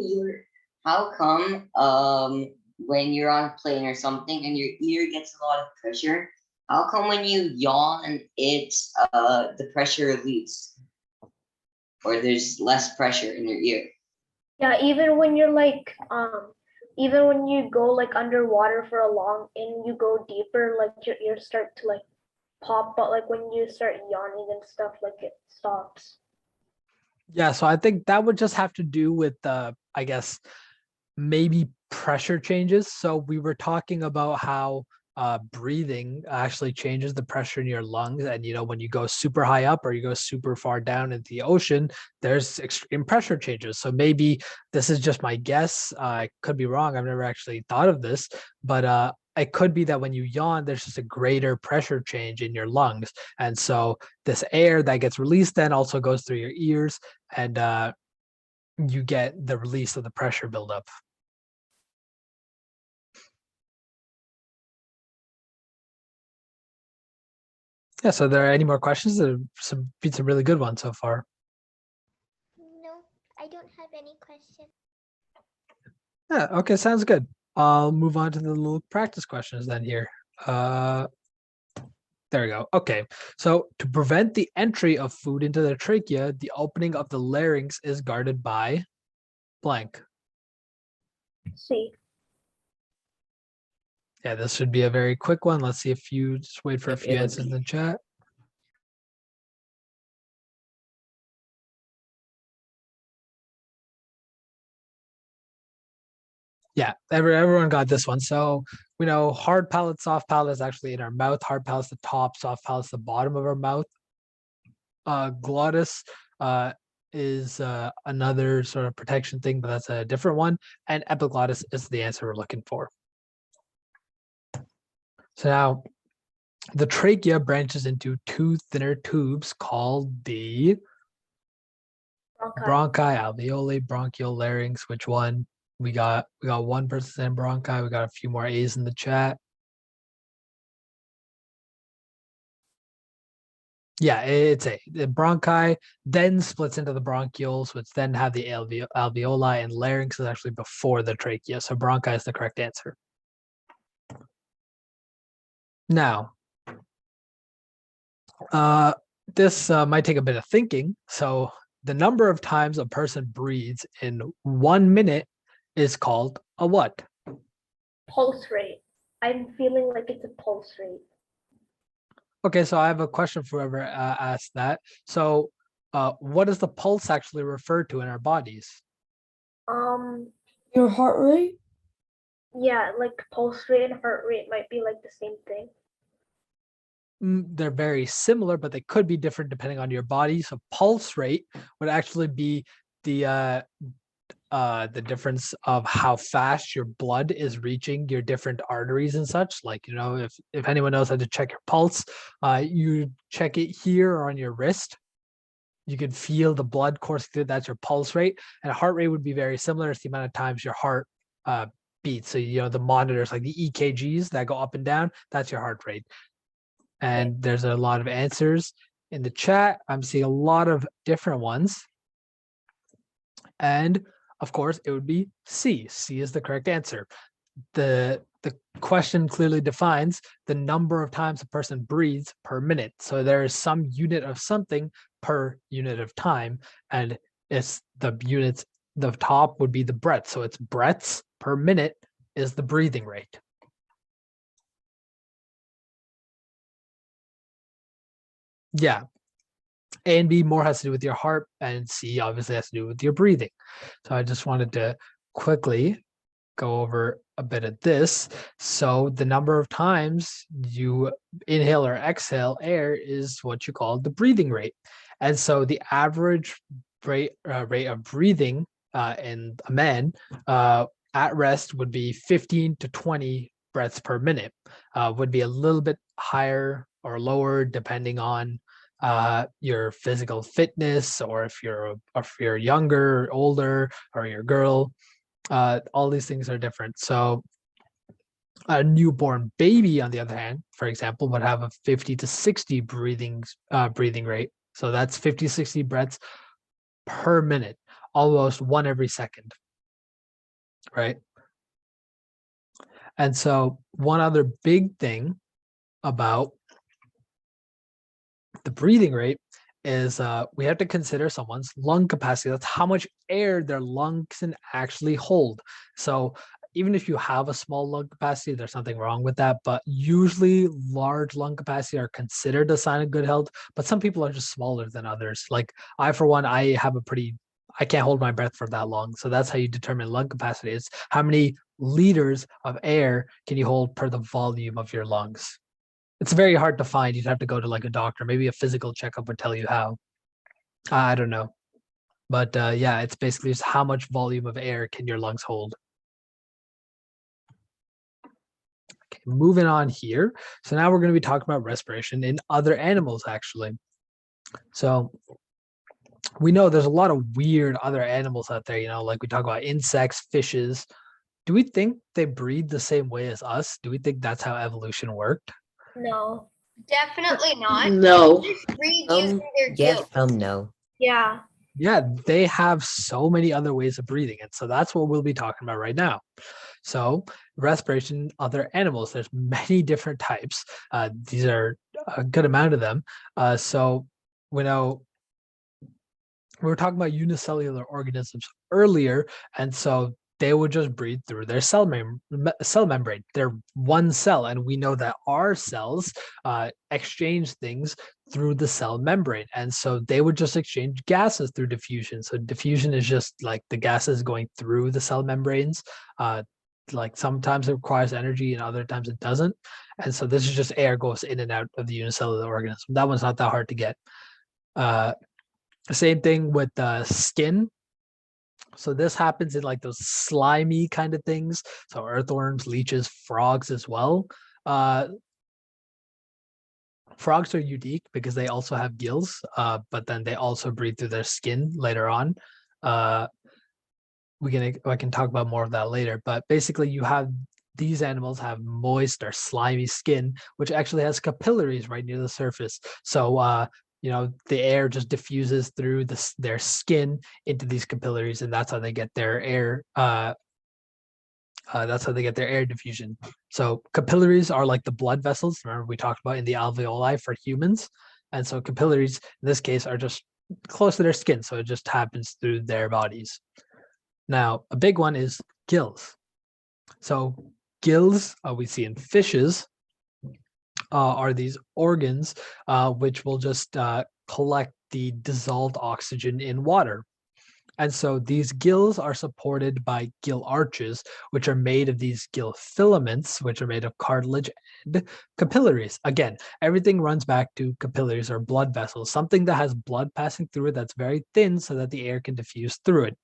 when you're on a plane or something and your ear gets a lot of pressure, how come when you yawn it's the pressure leaves? Or there's less pressure in your ear? Yeah, even when you're like even when you go like underwater for a long and you go deeper, like your ears start to like pop, but like when you start yawning and stuff, like it stops. Yeah, so I think that would just have to do with I guess maybe pressure changes. So we were talking about how breathing actually changes the pressure in your lungs, and you know when you go super high up or you go super far down into the ocean, there's extreme pressure changes. So maybe this is just my guess. I could be wrong. I've never actually thought of this, but it could be that when you yawn, there's just a greater pressure change in your lungs, and so this air that gets released then also goes through your ears, and you get the release of the pressure buildup. Yeah, so are there any more questions? There have been some really good ones so far. No, I don't have any questions. Yeah, okay, sounds good. I'll move on to the little practice questions then here. There we go. Okay, so to prevent the entry of food into the trachea, the opening of the larynx is guarded by blank. See. Yeah, this should be a very quick one. Let's see if you just wait for a few answers in the chat. Yeah, everyone got this one. So we know hard palate, soft palate is actually in our mouth. Hard palate's the top, soft palate's the bottom of our mouth. Glottis is another sort of protection thing, but that's a different one. And epiglottis is the answer we're looking for. So now the trachea branches into two thinner tubes called the bronchi, alveoli, bronchial, larynx. Which one? We got one person saying bronchi. We got a few more A's in the chat. Yeah, it's A. The bronchi then splits into the bronchioles, which then have the alveoli, and larynx is actually before the trachea. So bronchi is the correct answer. Now, this might take a bit of thinking. So the number of times a person breathes in 1 minute is called a what? Pulse rate. I'm feeling like it's a pulse rate. Okay, so I have a question for whoever asked that. So what does the pulse actually refer to in our bodies? Your heart rate? Yeah, like pulse rate and heart rate might be like the same thing. They're very similar, but they could be different depending on your body. So pulse rate would actually be the difference of how fast your blood is reaching your different arteries and such. Like, you know, if anyone knows how to check your pulse, you check it here or on your wrist. You can feel the blood coursing through. That's your pulse rate. And a heart rate would be very similar. It's the amount of times your heart beats. So, you know, the monitors like the EKGs that go up and down, that's your heart rate. And there's a lot of answers in the chat. I'm seeing a lot of different ones. And of course, it would be C. C is the correct answer. The question clearly defines the number of times a person breathes per minute. So there is some unit of something per unit of time, and it's the units the top would be the breath. So it's breaths per minute is the breathing rate. Yeah. A and B more has to do with your heart, and C obviously has to do with your breathing. So I just wanted to quickly go over a bit of this. So the number of times you inhale or exhale air is what you call the breathing rate. And so the average rate of breathing in a man at rest would be 15 to 20 breaths per minute. Would be a little bit higher or lower depending on your physical fitness, or if you're younger, or older, or you're a girl. All these things are different. So a newborn baby, on the other hand, for example, would have a 50 to 60 breathing rate. So that's 50, 60 breaths per minute, almost one every second, right? And so one other big thing about the breathing rate is we have to consider someone's lung capacity. That's how much air their lungs can actually hold. So even if you have a small lung capacity, there's nothing wrong with that. But usually large lung capacity are considered a sign of good health. But some people are just smaller than others. Like I, for one, I can't hold my breath for that long. So that's how you determine lung capacity. It's how many liters of air can you hold per the volume of your lungs. It's very hard to find. You'd have to go to like a doctor. Maybe a physical checkup would tell you how. I don't know. But yeah, it's basically just how much volume of air can your lungs hold. Okay, moving on here. So now we're going to be talking about respiration in other animals, actually. So we know there's a lot of weird other animals out there, like we talk about insects, fishes. Do we think they breathe the same way as us? Do we think that's how evolution worked? No. Definitely not. No. They just breathe using their Yes, gills. no. Yeah. Yeah, they have so many other ways of breathing. And so that's what we'll be talking about right now. So respiration, other animals, there's many different types. These are a good amount of them. So we know we were talking about unicellular organisms earlier. And so they would just breathe through their cell membrane. They're one cell, and we know that our cells exchange things through the cell membrane, and so they would just exchange gases through diffusion. So diffusion is just like the gases going through the cell membranes. Like sometimes it requires energy, and other times it doesn't. And so this is just air goes in and out of the unicellular organism. That one's not that hard to get. Same thing with skin. So this happens in like those slimy kind of things. So earthworms, leeches, frogs as well. Frogs are unique because they also have gills, but then they also breathe through their skin later on. I can talk about more of that later, but basically you have these animals have moist or slimy skin, which actually has capillaries right near the surface. So the air just diffuses through their skin into these capillaries, and that's how they get their air. That's how they get their air diffusion. So capillaries are like the blood vessels. Remember we talked about in the alveoli for humans, and so capillaries in this case are just close to their skin, so it just happens through their bodies. Now a big one is gills. So gills we see in fishes. Are these organs which will just collect the dissolved oxygen in water. And so these gills are supported by gill arches, which are made of these gill filaments, which are made of cartilage and capillaries. Again, everything runs back to capillaries or blood vessels, something that has blood passing through it that's very thin so that the air can diffuse through it.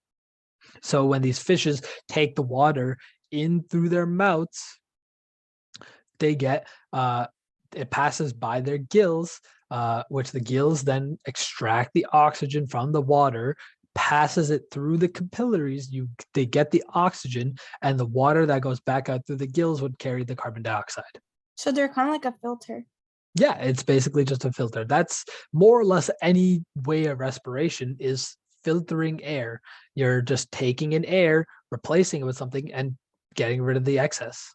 So when these fishes take the water in through their mouths, they get it passes by their gills, which the gills then extract the oxygen from the water, passes it through the capillaries. They get the oxygen, and the water that goes back out through the gills would carry the carbon dioxide. So they're kind of like a filter. Yeah, it's basically just a filter. That's more or less any way of respiration is filtering air. You're just taking in air, replacing it with something, and getting rid of the excess.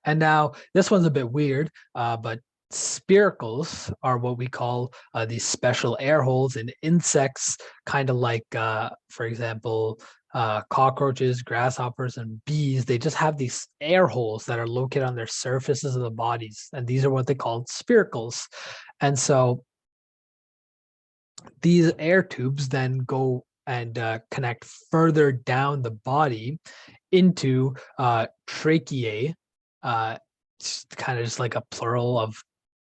And now this one's a bit weird, but spiracles are what we call these special air holes in insects, kind of like, for example, cockroaches, grasshoppers, and bees. They just have these air holes that are located on their surfaces of the bodies, and these are what they call spiracles. And so these air tubes then go and connect further down the body into tracheae, kind of just like a plural of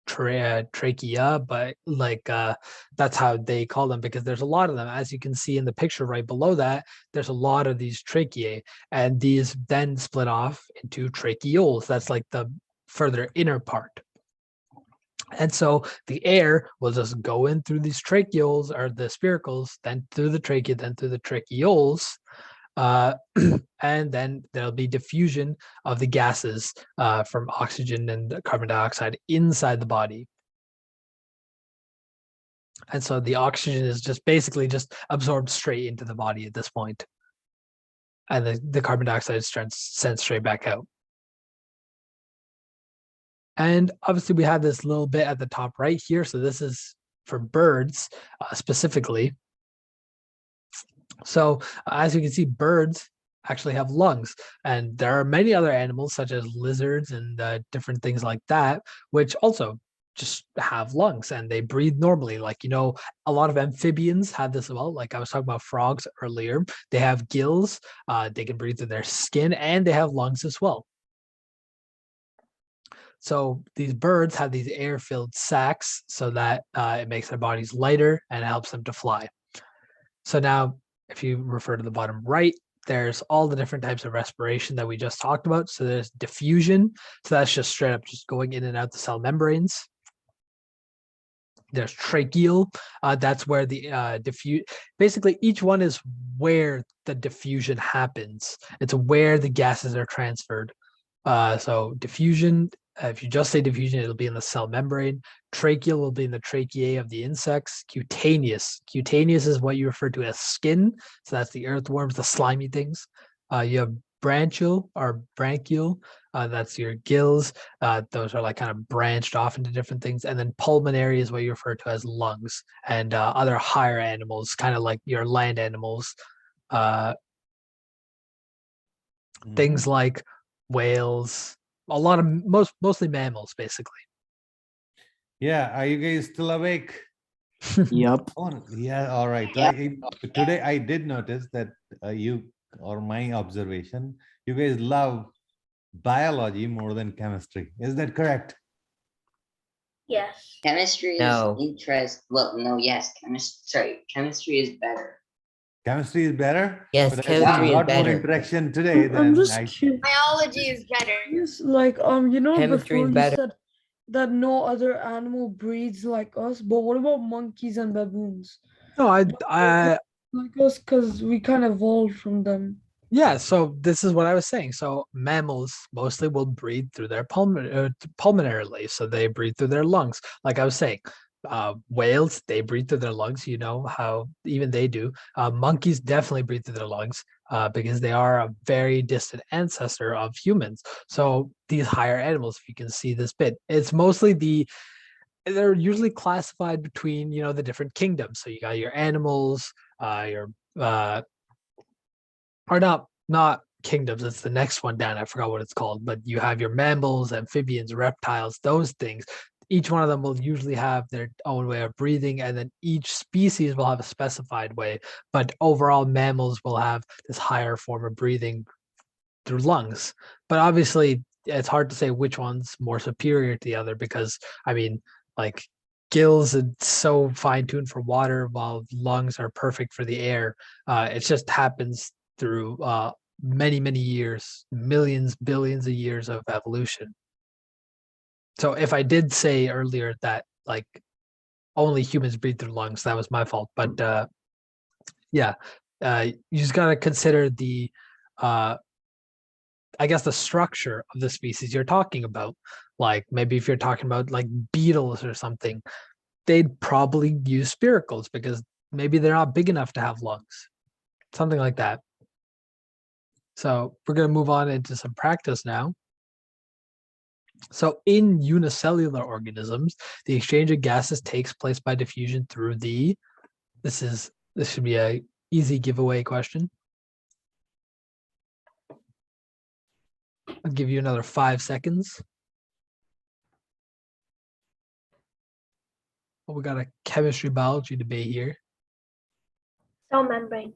trachea, but like that's how they call them, because there's a lot of them. As you can see in the picture right below that, there's a lot of these tracheae, and these then split off into tracheoles. That's like the further inner part. And so the air will just go in through these tracheoles, or the spiracles, then through the trachea, then through the tracheoles, and then there'll be diffusion of the gases from oxygen and carbon dioxide inside the body. And so the oxygen is just basically just absorbed straight into the body at this point. And the carbon dioxide is sent straight back out. And obviously we have this little bit at the top right here. So this is for birds specifically. So as you can see, birds actually have lungs, and there are many other animals such as lizards and different things like that, which also just have lungs and they breathe normally. Like, you know, a lot of amphibians have this as well. Like I was talking about frogs earlier, they have gills, they can breathe through their skin, and they have lungs as well. So these birds have these air-filled sacs so that it makes their bodies lighter and helps them to fly. So now, if you refer to the bottom right, there's all the different types of respiration that we just talked about. So there's diffusion. So that's just straight up just going in and out the cell membranes. There's tracheal. That's where the basically each one is where the diffusion happens. It's where the gases are transferred. So diffusion, if you just say diffusion, it'll be in the cell membrane. Tracheal will be in the tracheae of the insects. Cutaneous is what you refer to as skin. So that's the earthworms, the slimy things. You have branchial or branchial. That's your gills. Those are like kind of branched off into different things. And then pulmonary is what you refer to as lungs, and other higher animals, kind of like your land animals. Things like whales, a lot of mostly mammals, basically. Yeah, are you guys still awake? Yep. Oh, yeah, all right. Today I did notice that you, or my observation, you guys love biology more than chemistry. Is that correct? Yes. Chemistry No. is interest. Well, no, yes. Chemistry is better. Chemistry is better? Yes, But I see a chemistry is lot more better. interaction today I'm than just I. curious. Biology is better. Like, you know, Chemistry before is you better. said that no other animal breeds like us, but what about monkeys and baboons? No, Like us, because we kind of evolved from them. yeah, so this is what I was saying. So mammals mostly will breathe through their pulmonarily. So they breathe through their lungs. Like I was saying, whales, they breathe through their lungs. You know how even they do. Monkeys definitely breathe through their lungs because they are a very distant ancestor of humans. So these higher animals, if you can see this bit, it's mostly they're usually classified between, you know, the different kingdoms. So you got your animals, your or not kingdoms, it's the next one down, I forgot what it's called, but you have your mammals, amphibians, reptiles, those things. Each one of them will usually have their own way of breathing, and then each species will have a specified way, but overall mammals will have this higher form of breathing through lungs. But obviously it's hard to say which one's more superior to the other, because I mean, like, gills are so fine-tuned for water while lungs are perfect for the air. It just happens through many years, millions, billions of years of evolution. So if I did say earlier that like only humans breathe through lungs, that was my fault. But yeah, you just got to consider the I guess the structure of the species you're talking about. Like maybe if you're talking about like beetles or something, they'd probably use spiracles because maybe they're not big enough to have lungs, something like that. So we're going to move on into some practice now. So in unicellular organisms, the exchange of gases takes place by diffusion through the, this should be a easy giveaway question. I'll give you another 5 seconds. Well, we got a chemistry biology debate here. Cell membrane.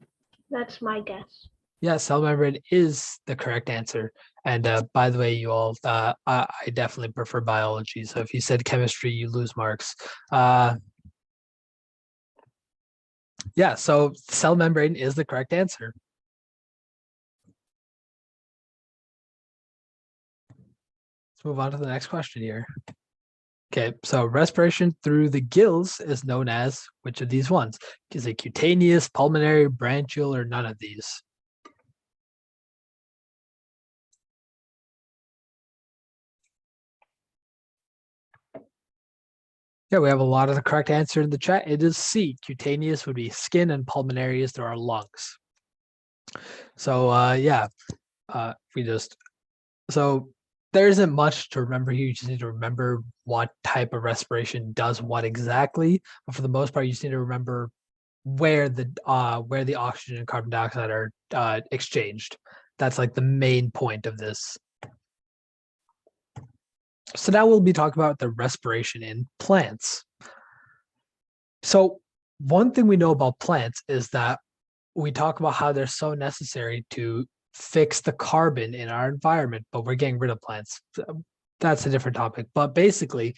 That's my guess. Yeah, cell membrane is the correct answer. And by the way, you all, I definitely prefer biology. So if you said chemistry, you lose marks. Yeah, so cell membrane is the correct answer. Let's move on to the next question here. Okay, so respiration through the gills is known as which of these ones? Is it cutaneous, pulmonary, branchial, or none of these? Yeah, we have a lot of the correct answer in the chat. It is C. Cutaneous would be skin, and pulmonary is there are lungs. So so there isn't much to remember here. You just need to remember what type of respiration does what exactly. But for the most part, you just need to remember where the oxygen and carbon dioxide are exchanged. That's like the main point of this. So now we'll be talking about the respiration in plants. So one thing we know about plants is that we talk about how they're so necessary to fix the carbon in our environment, but we're getting rid of plants. That's a different topic. But basically,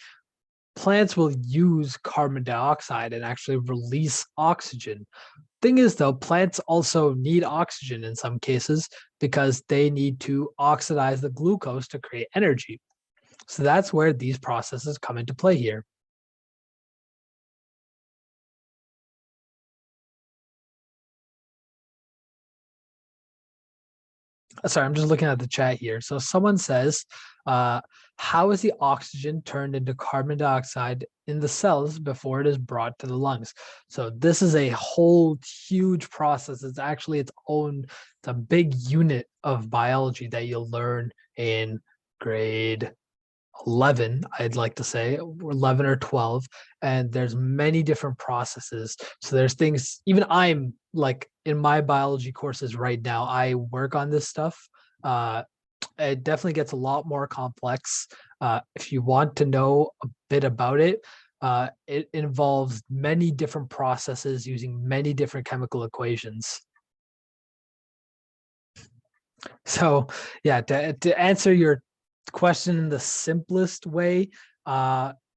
plants will use carbon dioxide and actually release oxygen. Thing is, though, plants also need oxygen in some cases because they need to oxidize the glucose to create energy. So that's where these processes come into play here. Sorry, I'm just looking at the chat here. So someone says, how is the oxygen turned into carbon dioxide in the cells before it is brought to the lungs? So this is a whole huge process. It's actually its a big unit of biology that you'll learn in grade 11, I'd like to say, 11 or 12, and there's many different processes. So there's things, even I'm like in my biology courses right now, I work on this stuff. It definitely gets a lot more complex. If you want to know a bit about it, it involves many different processes using many different chemical equations. So yeah, to answer your question in the simplest way,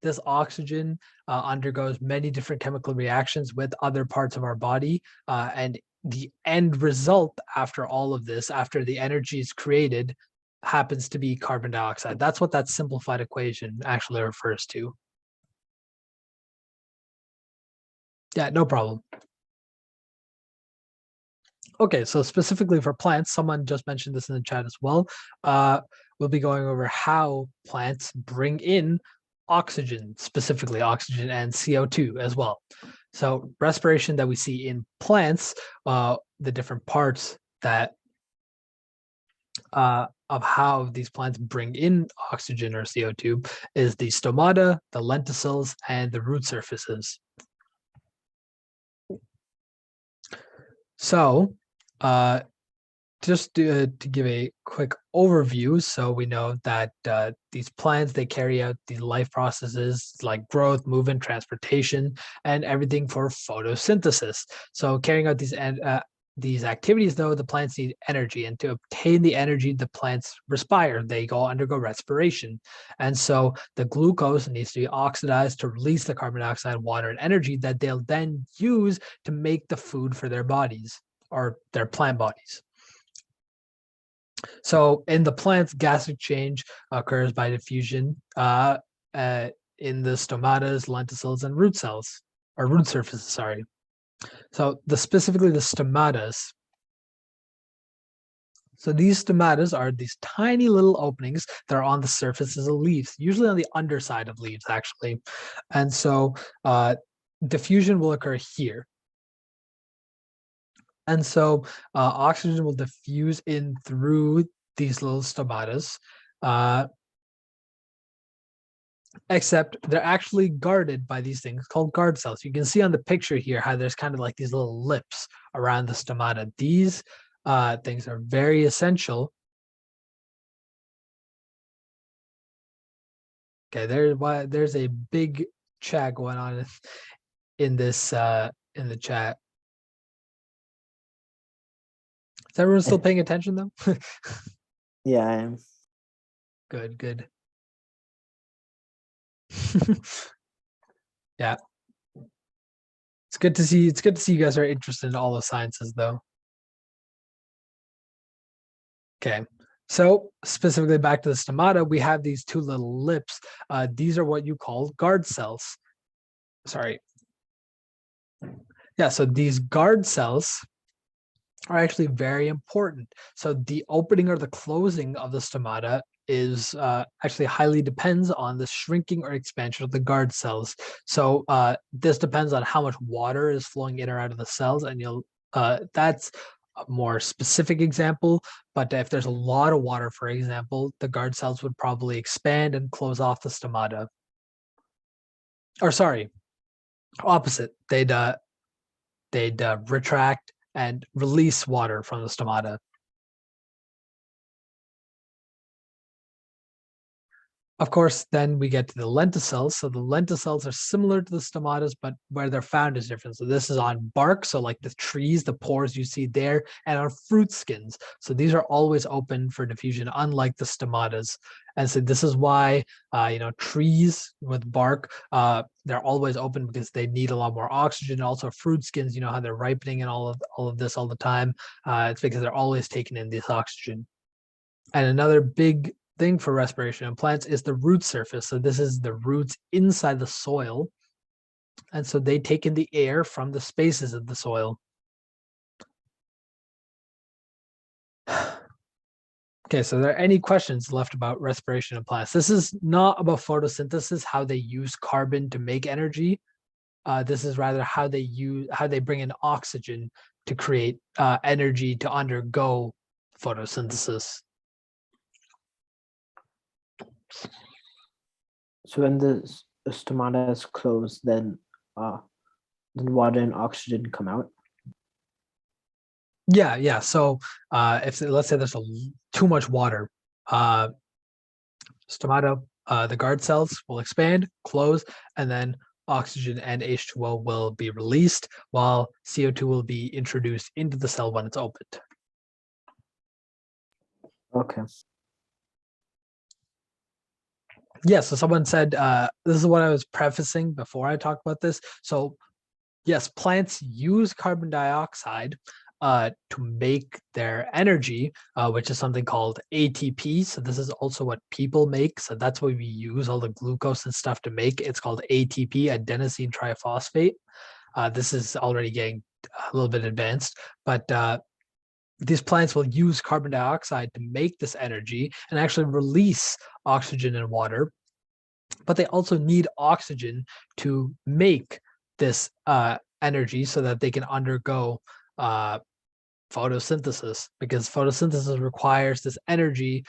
this oxygen undergoes many different chemical reactions with other parts of our body, and the end result after all of this, after the energy is created, happens to be carbon dioxide. That's what that simplified equation actually refers to. Yeah, no problem. Okay, so specifically for plants, someone just mentioned this in the chat as well. We'll be going over how plants bring in oxygen, specifically oxygen and CO2 as well. So respiration that we see in plants, the different parts that of how these plants bring in oxygen or CO2 is the stomata, the lenticels, and the root surfaces. So just to give a quick overview, so we know that these plants, they carry out these life processes like growth, movement, transportation, and everything for photosynthesis. So carrying out these activities, though, the plants need energy, and to obtain the energy, the plants respire. They undergo respiration, and so the glucose needs to be oxidized to release the carbon dioxide, water, and energy that they'll then use to make the food for their bodies or their plant bodies. So in the plants, gas exchange occurs by diffusion in the stomatas, lenticels, and root cells, or root surfaces, sorry. So specifically the stomatas. So these stomatas are these tiny little openings that are on the surfaces of leaves, usually on the underside of leaves, actually. And so diffusion will occur here. And so oxygen will diffuse in through these little stomatas. except they're actually guarded by these things called guard cells. You can see on the picture here how there's kind of like these little lips around the stomata. These things are very essential. Okay, there's a big chat going on in this in the chat. Is everyone still paying attention though? Yeah, I am. Good, good. Yeah. It's good to see you guys are interested in all the sciences though. Okay. So specifically back to the stomata, we have these two little lips. These are what you call guard cells. Sorry. Yeah, so these guard cells are actually very important. So the opening or the closing of the stomata is actually highly depends on the shrinking or expansion of the guard cells. So this depends on how much water is flowing in or out of the cells, and that's a more specific example. But if there's a lot of water, for example, the guard cells would probably expand and close off the stomata. Or sorry, opposite. They'd retract and release water from the stomata. Of course, then we get to the lenticels. So the lenticels are similar to the stomatas, but where they're found is different. So this is on bark, so like the trees, the pores you see there, and on fruit skins. So these are always open for diffusion, unlike the stomatas. And so this is why, trees with bark, they're always open because they need a lot more oxygen. Also fruit skins, how they're ripening and all of this all the time. It's because they're always taking in this oxygen. And another big thing for respiration in plants is the root surface. So this is the roots inside the soil. And so they take in the air from the spaces of the soil. Okay, so are there any questions left about respiration in plants? This is not about photosynthesis, how they use carbon to make energy. This is rather how they bring in oxygen to create energy to undergo photosynthesis. So when the stomata is closed, then water and oxygen come out. Yeah. So if let's say there's too much water, stomata, the guard cells will expand, close, and then oxygen and H2O will be released, while CO2 will be introduced into the cell when it's opened. Okay. Yeah, so someone said, this is what I was prefacing before I talked about this. So yes, plants use carbon dioxide to make their energy, which is something called ATP. So this is also what people make. So that's what we use all the glucose and stuff to make. It's called ATP, adenosine triphosphate. This is already getting a little bit advanced, but these plants will use carbon dioxide to make this energy and actually release oxygen and water. But they also need oxygen to make this energy so that they can undergo photosynthesis, because photosynthesis requires this energy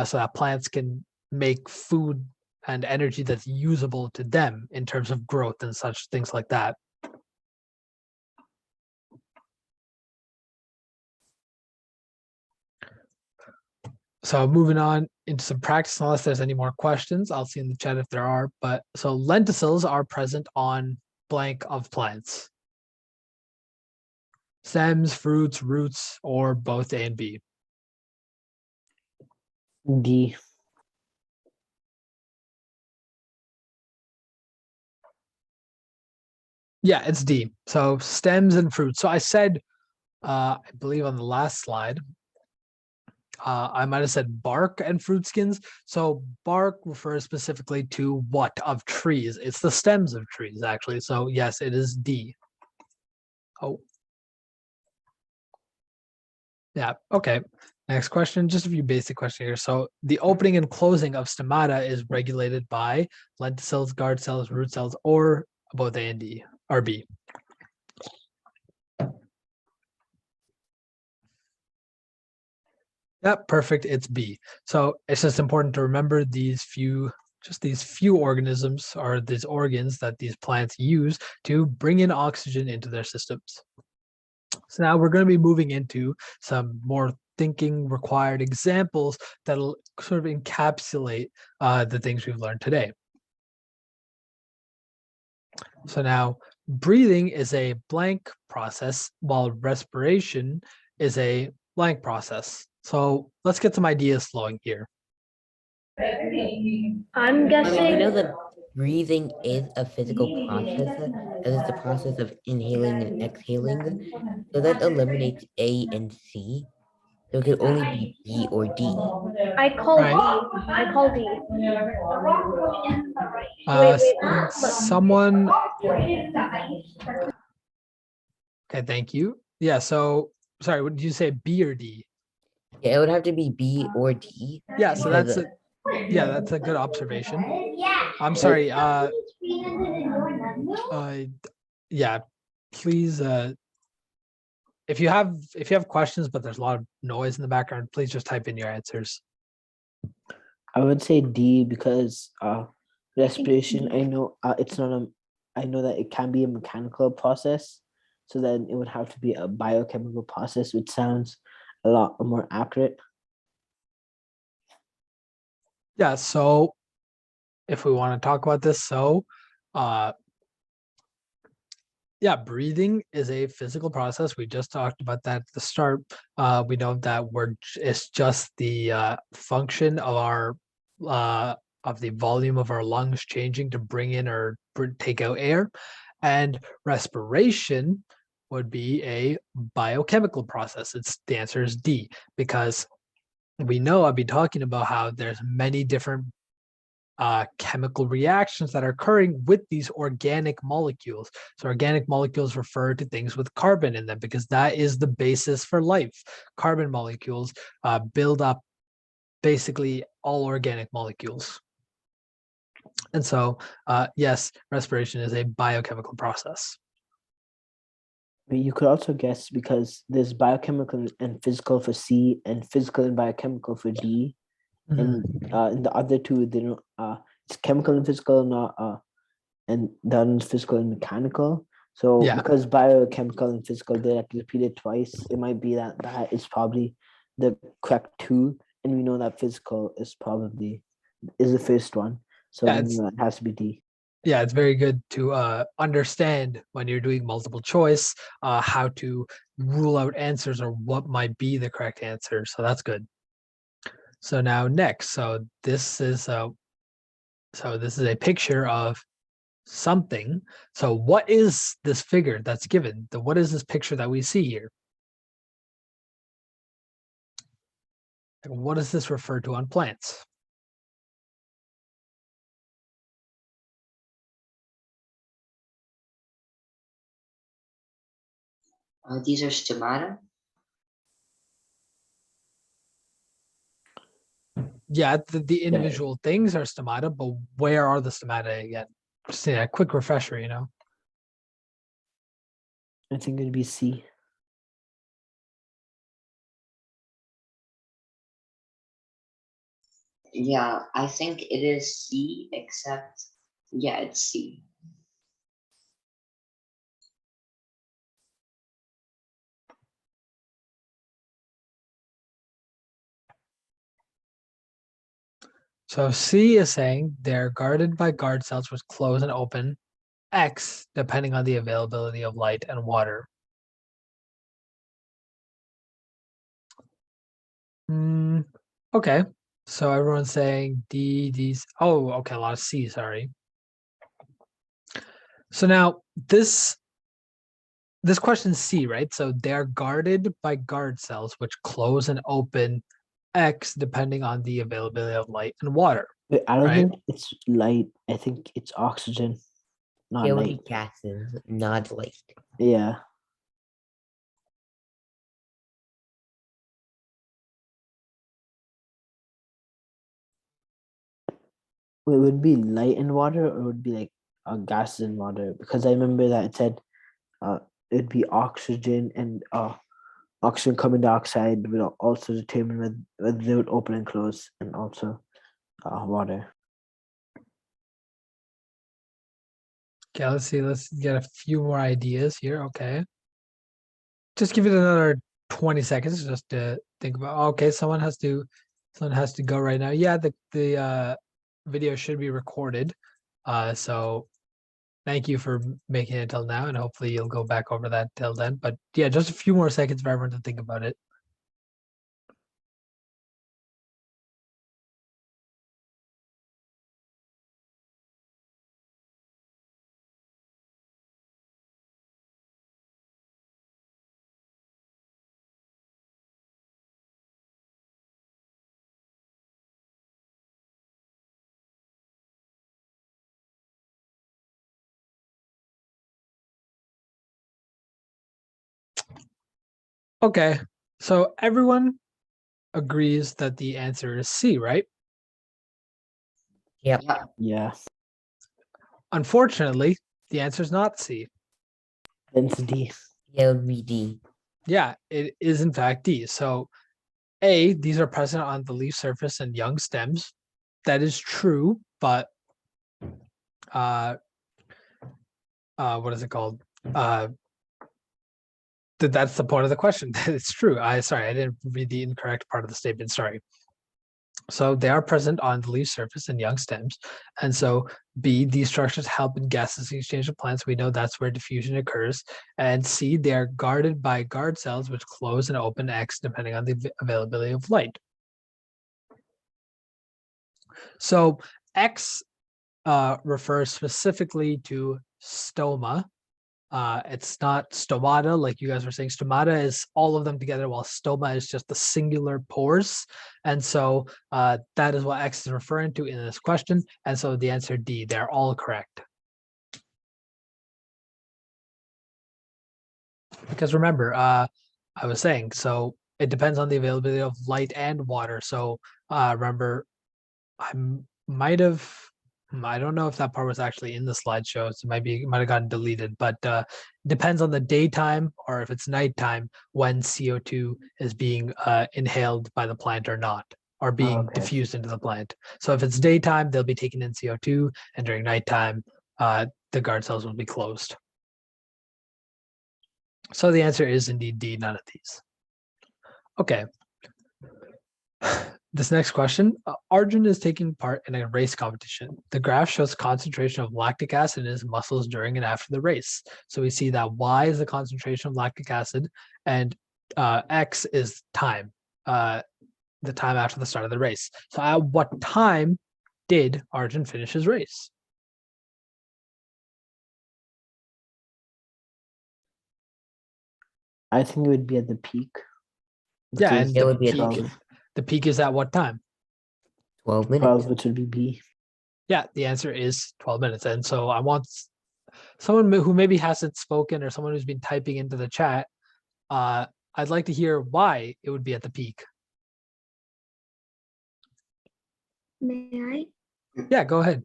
so that plants can make food and energy that's usable to them in terms of growth and such things like that. So moving on into some practice, unless there's any more questions, I'll see in the chat if there are. But so lenticels are present on blank of plants. Stems, fruits, roots, or both A and B. D. Yeah, it's D. So stems and fruits. So I said, I believe on the last slide, I might have said bark and fruit skins. So bark refers specifically to what of trees? It's the stems of trees, actually. So yes, it is D. Oh. Yeah, okay. Next question, just a few basic questions here. So the opening and closing of stomata is regulated by lenticels, guard cells, root cells, or both A and D, or B. Yep, perfect, it's B. So it's just important to remember these few just these few organisms or these organs that these plants use to bring in oxygen into their systems. So now we're going to be moving into some more thinking required examples that'll sort of encapsulate the things we've learned today. So now breathing is a blank process while respiration is a blank process. So let's get some ideas flowing here. I'm We guessing. know that breathing is a physical process, as it's the process of inhaling and exhaling. So that eliminates A and C. So it could only be B or D. I call Right. D. I call D. Someone. Okay, thank you. Yeah, so sorry, what did you say, B or D? Yeah, it would have to be B or D. Yeah, so that's because, that's a good observation. I'm sorry, yeah, please if you have questions but there's a lot of noise in the background, please just type in your answers. I would say D because respiration, I know it's not a, I know that it can be a mechanical process. So then it would have to be a biochemical process, which sounds a lot more accurate. Yeah, so if we want to talk about this, so yeah, breathing is a physical process. We just talked about that at the start. We know that it's just the function of our of the volume of our lungs changing to bring in or take out air, and respiration would be a biochemical process. The answer is D, because we know I've been talking about how there's many different chemical reactions that are occurring with these organic molecules. So organic molecules refer to things with carbon in them because that is the basis for life. Carbon molecules build up basically all organic molecules. And so, yes, respiration is a biochemical process. But you could also guess because there's biochemical and physical for C and physical and biochemical for D. And in the other two, they don't. It's chemical and physical, not and the other is physical and mechanical. So because biochemical and physical they're like repeated twice, it might be that is probably the correct two, and we know that physical is the first one. So it has to be D. Yeah, it's very good to understand when you're doing multiple choice how to rule out answers or what might be the correct answer. So that's good. So now next, so this is a picture of something. So what is this figure that's given? What is this picture that we see here? What does this refer to on plants? These are stomata. Yeah, the individual things are stomata, but where are the stomata again? Just a quick refresher, I think it'd be C. Yeah, I think it is C, except, yeah, it's C. So C is saying they're guarded by guard cells which close and open X depending on the availability of light and water. Okay, so everyone's saying D, D's. Oh, okay, a lot of C, sorry. So now this question's C, right? So they're guarded by guard cells which close and open X depending on the availability of light and water. Wait, I don't think it's light. I think it's oxygen, not it would light. be gases, not light. Yeah. It would be light in water, or it would be like gases in water, because I remember that it said it'd be oxygen and oxygen carbon dioxide will also determine whether they would open and close, and also water. Okay, let's see. Let's get a few more ideas here. Okay. Just give it another 20 seconds just to think about. Okay, someone has to go right now. Yeah, the video should be recorded. So thank you for making it till now, and hopefully you'll go back over that till then. But yeah, just a few more seconds for everyone to think about it. Okay, so everyone agrees that the answer is C, right? Yep. Yeah. Unfortunately, the answer is not C. Then it's D. Yeah, it would be D. Yeah, it is in fact D. So A, these are present on the leaf surface and young stems. That is true, but what is it called? That's the point of the question. It's true. Sorry, I didn't read the incorrect part of the statement. Sorry. So they are present on the leaf surface and young stems. And so B, these structures help in gaseous exchange of plants. We know that's where diffusion occurs. And C, they are guarded by guard cells, which close and open X depending on the availability of light. So X refers specifically to stoma. It's not stomata, like you guys were saying. Stomata is all of them together, while stoma is just the singular pores. And so that is what X is referring to in this question. And so the answer D, they're all correct. Because remember, I was saying, so it depends on the availability of light and water. So remember, I might have, I don't know if that part was actually in the slideshow, so it might have gotten deleted, but depends on the daytime or if it's nighttime when CO2 is being inhaled by the plant or not, or being diffused into the plant. So if it's daytime, they'll be taking in CO2, and during nighttime, the guard cells will be closed. So the answer is indeed D, none of these. Okay. This next question, Arjun is taking part in a race competition. The graph shows concentration of lactic acid in his muscles during and after the race. So we see that Y is the concentration of lactic acid and X is time, the time after the start of the race. So at what time did Arjun finish his race? I think it would be at the peak. Yeah, and it would be at the peak. The peak is at what time? 12 minutes. 12, which would be B. Yeah, the answer is 12 minutes. And so I want someone who maybe hasn't spoken or someone who's been typing into the chat. I'd like to hear why it would be at the peak. May I? Yeah, go ahead.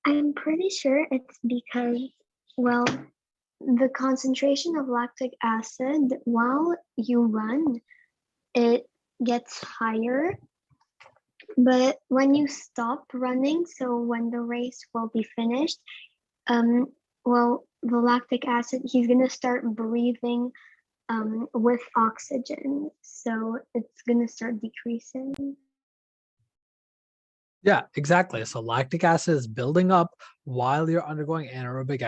I'm pretty sure it's because, well, the concentration of lactic acid while you run, it gets higher. But when you stop running, so when the race will be finished, well, the lactic acid, he's gonna start breathing with oxygen. So it's gonna start decreasing. Yeah, exactly. So lactic acid is building up while you're undergoing anaerobic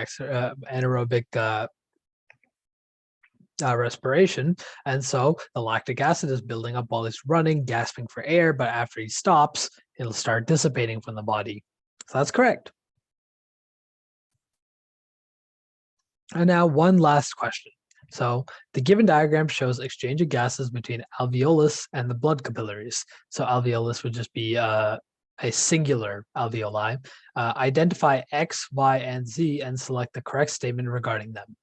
respiration. And so the lactic acid is building up while he's running, gasping for air, but after he stops, it'll start dissipating from the body. So that's correct. And now one last question. So the given diagram shows exchange of gases between alveolus and the blood capillaries. So alveolus would just be a singular alveoli. Identify X, Y, and Z and select the correct statement regarding them.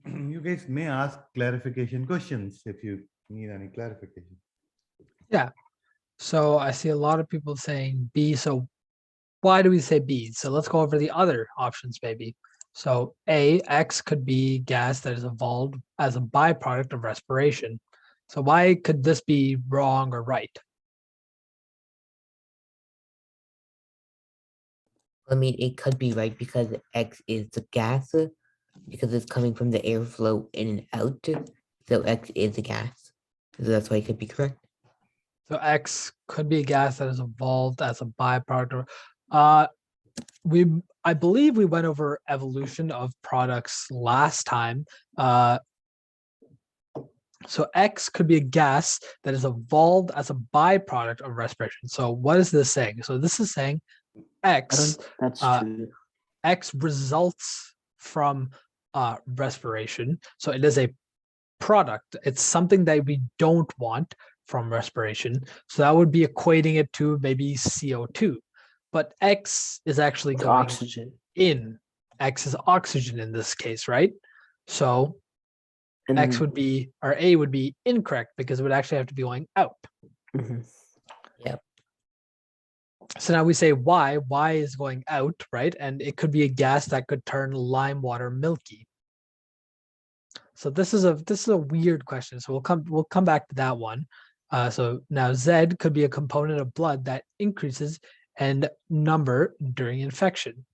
You guys may ask clarification questions if you need any clarification. Yeah. So I see a lot of people saying B. So why do we say B? So let's go over the other options, maybe. So A, X could be gas that is evolved as a byproduct of respiration. So why could this be wrong or right? I mean, it could be right because X is the gas, because it's coming from the airflow in and out. So X is a gas. So that's why it could be correct. So X could be a gas that is evolved as a byproduct. Uh, I believe we went over evolution of products last time. So X could be a gas that is evolved as a byproduct of respiration. So what is this saying? So this is saying X, That's true. X results from respiration. So it is a product. It's something that we don't want from respiration. So that would be equating it to maybe CO2. But X is actually It's going oxygen. in. X is oxygen in this case, right? So X would be, or A would be incorrect because it would actually have to be going out. Yep. So now we say Y is going out, right? And it could be a gas that could turn lime water milky. So this is a weird question. So we'll come back to that one. So now Z could be a component of blood that increases in number during infection.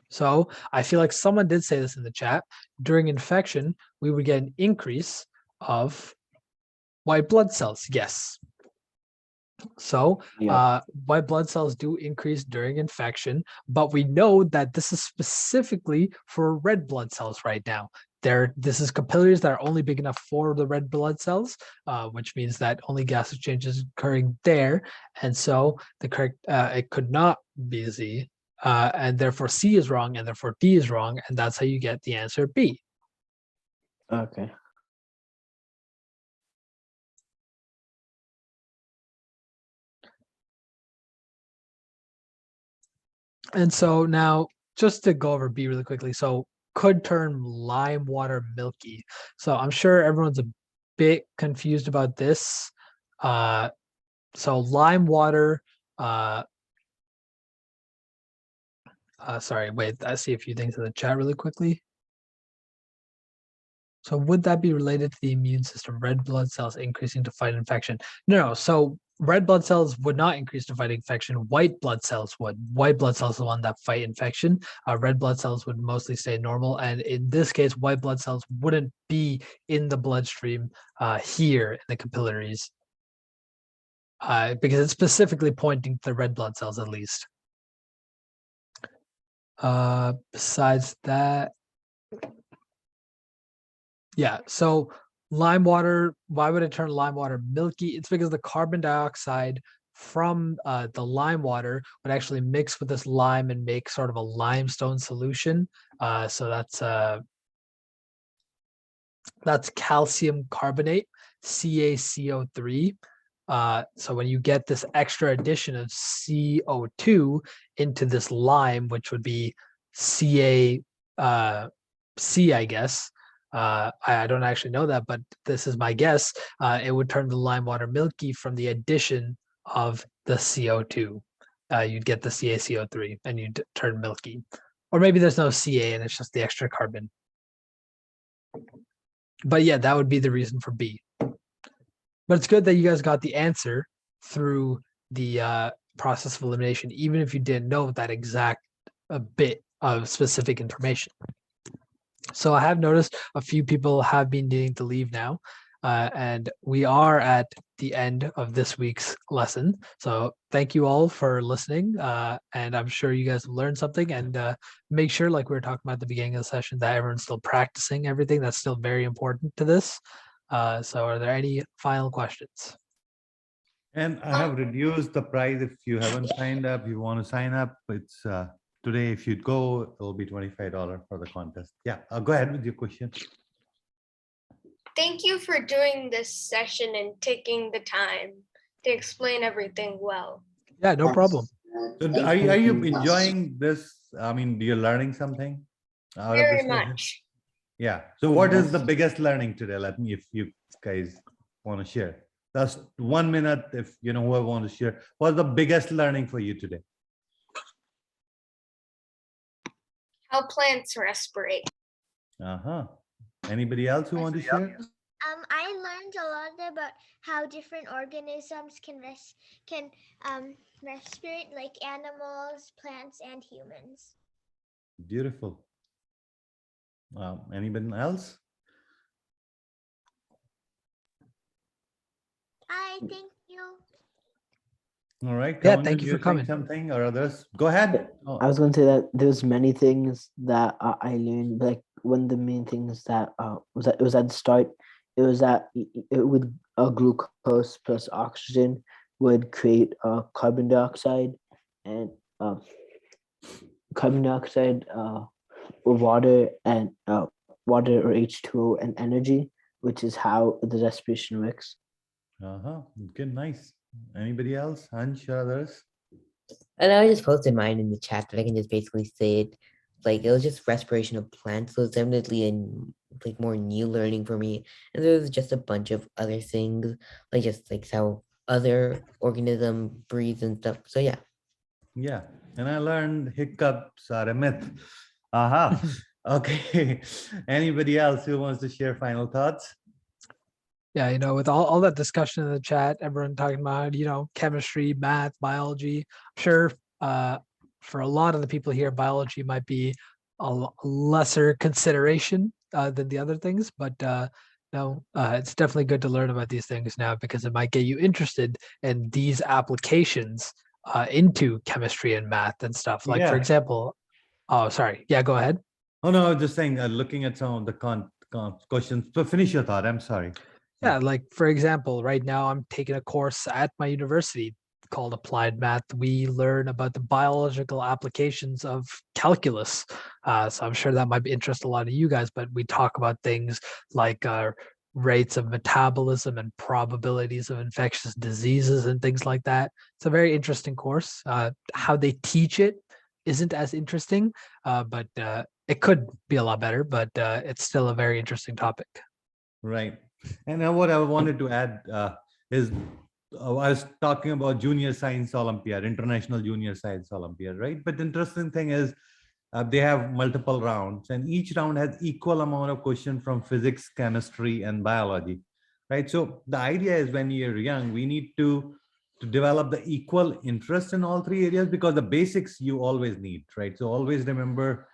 So I feel like someone did say this in the chat. During infection, we would get an increase of white blood cells. Yes. So white blood cells do increase during infection, but we know that this is specifically for red blood cells right now. This is capillaries that are only big enough for the red blood cells, which means that only gas exchange is occurring there. And so the correct, it could not be Z, and therefore C is wrong, and therefore D is wrong, and that's how you get the answer B. Okay. And so now, just to go over B really quickly, so could turn lime water milky. So I'm sure everyone's a bit confused about this. So lime water, sorry, wait, I see a few things in the chat really quickly. So would that be related to the immune system, red blood cells increasing to fight infection? No, so red blood cells would not increase to fight infection. White blood cells would. White blood cells are the one that fight infection. Red blood cells would mostly stay normal. And in this case, white blood cells wouldn't be in the bloodstream here in the capillaries because it's specifically pointing to the red blood cells at least. Besides that, yeah, so lime water, why would it turn lime water milky? It's because the carbon dioxide from the lime water would actually mix with this lime and make sort of a limestone solution. So that's calcium carbonate, CaCO3. So when you get this extra addition of CO2 into this lime, which would be CaC, I guess, I don't actually know that, but this is my guess. It would turn the lime water milky from the addition of the CO2. You'd get the CaCO3 and you'd turn milky. Or maybe there's no Ca and it's just the extra carbon. But yeah, that would be the reason for B. But it's good that you guys got the answer through the process of elimination, even if you didn't know that exact bit of specific information. So I have noticed a few people have been needing to leave now, and we are at the end of this week's lesson. So thank you all for listening, and I'm sure you guys learned something. And make sure, like we were talking about at the beginning of the session, that everyone's still practicing everything. That's still very important to this. So are there any final questions? And I have reduced the price. If you haven't signed up, you want to sign up, it's today, if you go, it'll be $25 for the contest. Yeah, go ahead with your question. Thank you for doing this session and taking the time to explain everything well. Yeah, no problem. So are you enjoying this? I mean, you're learning something out of this Very session? much. Yeah. So what is the Yes. biggest learning today? Let me, if you guys want to share. Just 1 minute, if you know whoever wants to share. What's the biggest learning for you today? How plants respirate. Uh-huh. Anybody else who want to share? I learned a lot about how different organisms can respirate, like animals, plants, and humans. Beautiful. Anybody else? Thank you. All right. Yeah, Kamal, thank you you're for saying coming. something or others? Go ahead. I was going to say that there's many things that I learned. Like one of the main things that it was at the start. It was that it would glucose plus oxygen would create carbon dioxide, and carbon dioxide, water, and water or H2O and energy, which is how the respiration works. Uh-huh. Good, nice. Anybody else? Ansh or others? And I just posted mine in the chat, but I can just basically say it. Like it was just respiration of plants, so it's definitely like more new learning for me. And there was just a bunch of other things, like just like how other organism breathes and stuff. So yeah. Yeah. And I learned hiccups are a myth. Aha. Okay. Anybody else who wants to share final thoughts? Yeah, with all that discussion in the chat, everyone talking about, chemistry, math, biology. I'm sure for a lot of the people here, biology might be a lesser consideration than the other things, but no, it's definitely good to learn about these things now because it might get you interested in these applications into chemistry and math and stuff. Like, for Yeah. example, oh, sorry. Yeah, go ahead. Oh, no, I was just saying, looking at some of the questions. So finish your thought. I'm sorry. Yeah, like for example, right now I'm taking a course at my university called Applied Math. We learn about the biological applications of calculus. So I'm sure that might interest a lot of you guys, but we talk about things like rates of metabolism and probabilities of infectious diseases and things like that. It's a very interesting course. How they teach it isn't as interesting, but it could be a lot better, but it's still a very interesting topic. Right. And what I wanted to add is I was talking about Junior Science Olympiad, International Junior Science Olympiad, right? But the interesting thing is they have multiple rounds, and each round has equal amount of question from physics, chemistry, and biology, right? So the idea is when you're young, we need to develop the equal interest in all three areas because the basics you always need, right? So always remember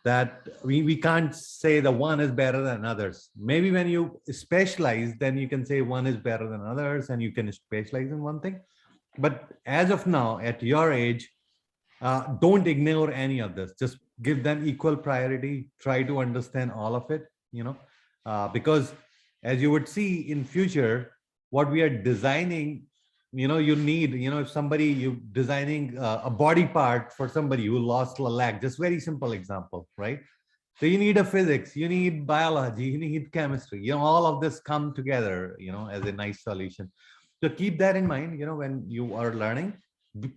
that we can't say the one is better than others. Maybe when you specialize, then you can say one is better than others and you can specialize in one thing. But as of now, at your age, don't ignore any of this. Just give them equal priority. Try to understand all of it, because as you would see in future, what we are designing, you need, if somebody, you designing a body part for somebody who lost a leg, just very simple example, right? So you need a physics, you need biology, you need chemistry, all of this come together, as a nice solution. So keep that in mind, when you are learning,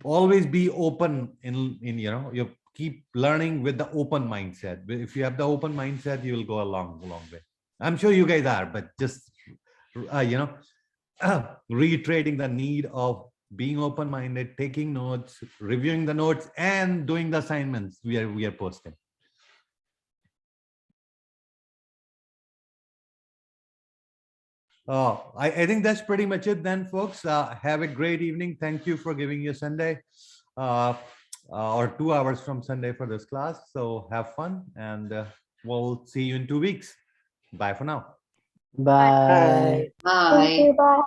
always be open you keep learning with the open mindset. If you have the open mindset, you will go a long way. I'm sure you guys are, but just reiterating the need of being open-minded, taking notes, reviewing the notes, and doing the assignments we are posting. Oh, I think that's pretty much it then, folks. Have a great evening. Thank you for giving you Sunday or 2 hours from Sunday for this class. So have fun, and we'll see you in 2 weeks. Bye for now. Bye. Bye. Thank you. Bye.